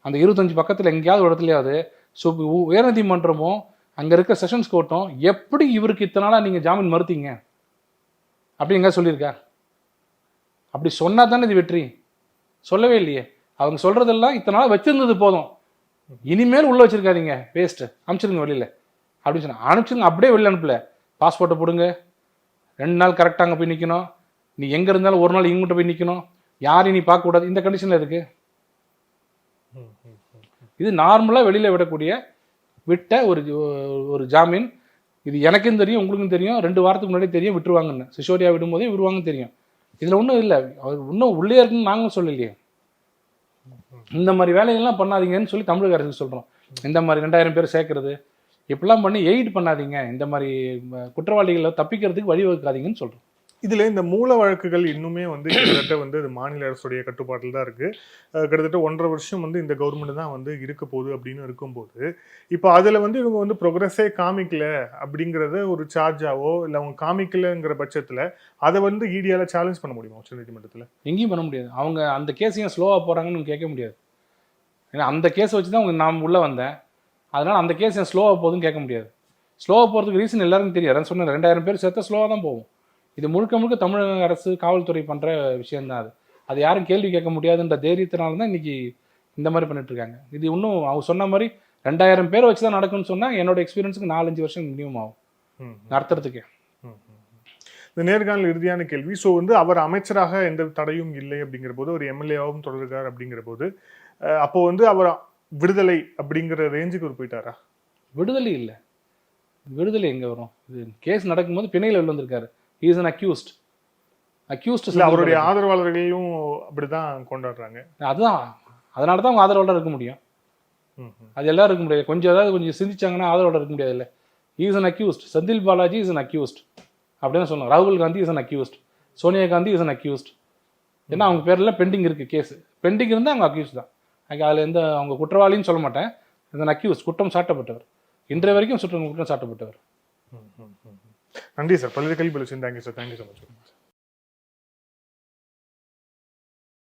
அந்த 25 பக்கத்தில் எங்கேயாவது ஒரு இடத்துலயாவது. ஸோ உயர்நீதிமன்றமும் அங்கே இருக்க செஷன்ஸ் கோர்ட்டும் எப்படி இவருக்கு இத்தனை நாளாக நீங்கள் ஜாமீன் மறுத்தீங்க அப்படி எங்க சொல்லியிருக்கா? அப்படி சொன்னா தானே இது வெற்றி. சொல்லவே இல்லையே. அவங்க சொல்றதெல்லாம் இத்தனை நாள் வச்சிருந்தது போதும், இனிமேல் உள்ள வச்சிருக்காதீங்க, வேஸ்ட், அனுப்பிச்சிருங்க வெளியில அப்படின்னு சொன்னா. அனுப்பிச்சிருங்க, அப்படியே வெளில அனுப்பல. பாஸ்போர்ட்டை போடுங்க, 2 நாள் கரெக்டாக அங்கே போய் நிற்கணும், நீ எங்கே இருந்தாலும் ஒரு நாள் இங்கிட்ட போய் நிற்கணும், யாரையும் நீ பார்க்கக்கூடாது. இந்த கண்டிஷனில் இருக்கு. இது நார்மலாக வெளியில் விட்ட ஒரு ஜாமீன். இது எனக்கும் தெரியும், உங்களுக்கும் தெரியும், 2 வாரத்துக்கு முன்னாடி தெரியும் விட்டுருவாங்கன்னு. சிசோடியா விடும்போதே விடுவாங்கன்னு தெரியும். இதில் ஒன்றும் இல்லை, அவர் இன்னும் உள்ளே இருக்குன்னு நாங்களும் சொல்லலையே. இந்த மாதிரி வேலைகள்லாம் பண்ணாதீங்கன்னு சொல்லி தமிழக அரசுக்கு சொல்கிறோம். இந்த மாதிரி 2000 பேர் சேர்க்கறது இப்படிலாம் பண்ணி எய்ட் பண்ணாதீங்க, இந்த மாதிரி குற்றவாளிகளை தப்பிக்கிறதுக்கு வழிவகுக்காதீங்கன்னு சொல்கிறோம். இதில் இந்த மூல வழக்குகள் இன்னுமே வந்து கிட்டத்தட்ட வந்து அது மாநில அரசுடைய கட்டுப்பாட்டில் தான் இருக்குது. கிட்டத்தட்ட 1.5 வருஷம் வந்து இந்த கவர்மெண்ட் தான் வந்து இருக்க போகுது அப்படின்னு இருக்கும்போது, இப்போ அதில் வந்து இவங்க வந்து ப்ரோக்ரஸே காமிக்கல அப்படிங்கிறத ஒரு சார்ஜாவோ இல்லை அவங்க காமிக்கலைங்கிற பட்சத்தில் அதை வந்து ஈடியால் சேலஞ்ச் பண்ண முடியுமா உச்சநீதிமன்றத்தில்? எங்கேயும் பண்ண முடியாது. அவங்க அந்த கேஸையும் ஸ்லோவாக போகிறாங்கன்னு கேட்க முடியாது. ஏன்னா அந்த கேஸை வச்சு தான் நான் உள்ளே வந்தேன், அதனால் அந்த கேஸ் ஏன் ஸ்லோவாக போகுதுன்னு கேட்க முடியாது. ஸ்லோவாக போகிறதுக்கு ரீசன் எல்லாருக்கும் தெரியும். அதான் சொன்னேன், 2000 பேர் சேர்த்தா ஸ்லோவாக தான் போகும். இது முழுக்க தமிழக அரசு காவல்துறை பண்ணுற விஷயம்தான். அது யாரும் கேள்வி கேட்க முடியாதுன்ற தைரியத்தினால தான் இன்னைக்கு இந்த மாதிரி பண்ணிட்டு இருக்காங்க. இது இன்னும் அவங்க சொன்ன மாதிரி 2000 பேரை வச்சு தான் நடக்கும்னு சொன்னால் என்னோட எக்ஸ்பீரியன்ஸுக்கு 4-5 வருஷம் மினிமம் ஆகும் நடத்துறதுக்கு. இந்த நேர்காணல் இறுதியான கேள்வி. ஸோ வந்து அவர் அமைச்சராக எந்த தடையும் இல்லை அப்படிங்கிற போது, ஒரு எம்எல்ஏவாகவும் தொடர்கிறார் அப்படிங்கிற போது, அப்போ வந்து அவர் விடுதலை அப்படிங்கிற ரேஞ்சுக்கு ஒரு போயிட்டாரா? விடுதலை இல்லை, விடுதலை எங்கே வரும்? இது கேஸ் நடக்கும்போது பிணையில் வெளில வந்திருக்காரு. He is an accused. அவருடைய ஆதரவாளர்களையும் அப்படிதான் கொண்டாடுறாங்க. அதுதான், அதனால தான் அவங்க ஆதரவாளர் இருக்க முடியும். அது எல்லாரும் இருக்க முடியாது. கொஞ்சம் சிந்திச்சாங்கன்னா ஆதரவாளர் இருக்க முடியாது. இல்லை, he is an accused. Senthil Balaji is an accused அப்படின்னு சொல்லலாம். ராகுல் Gandhi is an accused. Sonia Gandhi is an accused. ஏன்னா அவங்க பேர்லாம் பெண்டிங் இருக்கு, கேஸ் பெண்டிங் இருந்தால் அவங்க அக்யூஸ்ட் தான். அதில் எந்த அவங்க குற்றவாளின்னு சொல்ல மாட்டேன், இதன் அக்யூஸ்ட், குற்றம் சாட்டப்பட்டவர், இன்றைய வரைக்கும் குற்றம் சாட்டப்பட்டவர். நன்றி சார். பல்வேறு கேள்வி thank you sir. Thank you so much.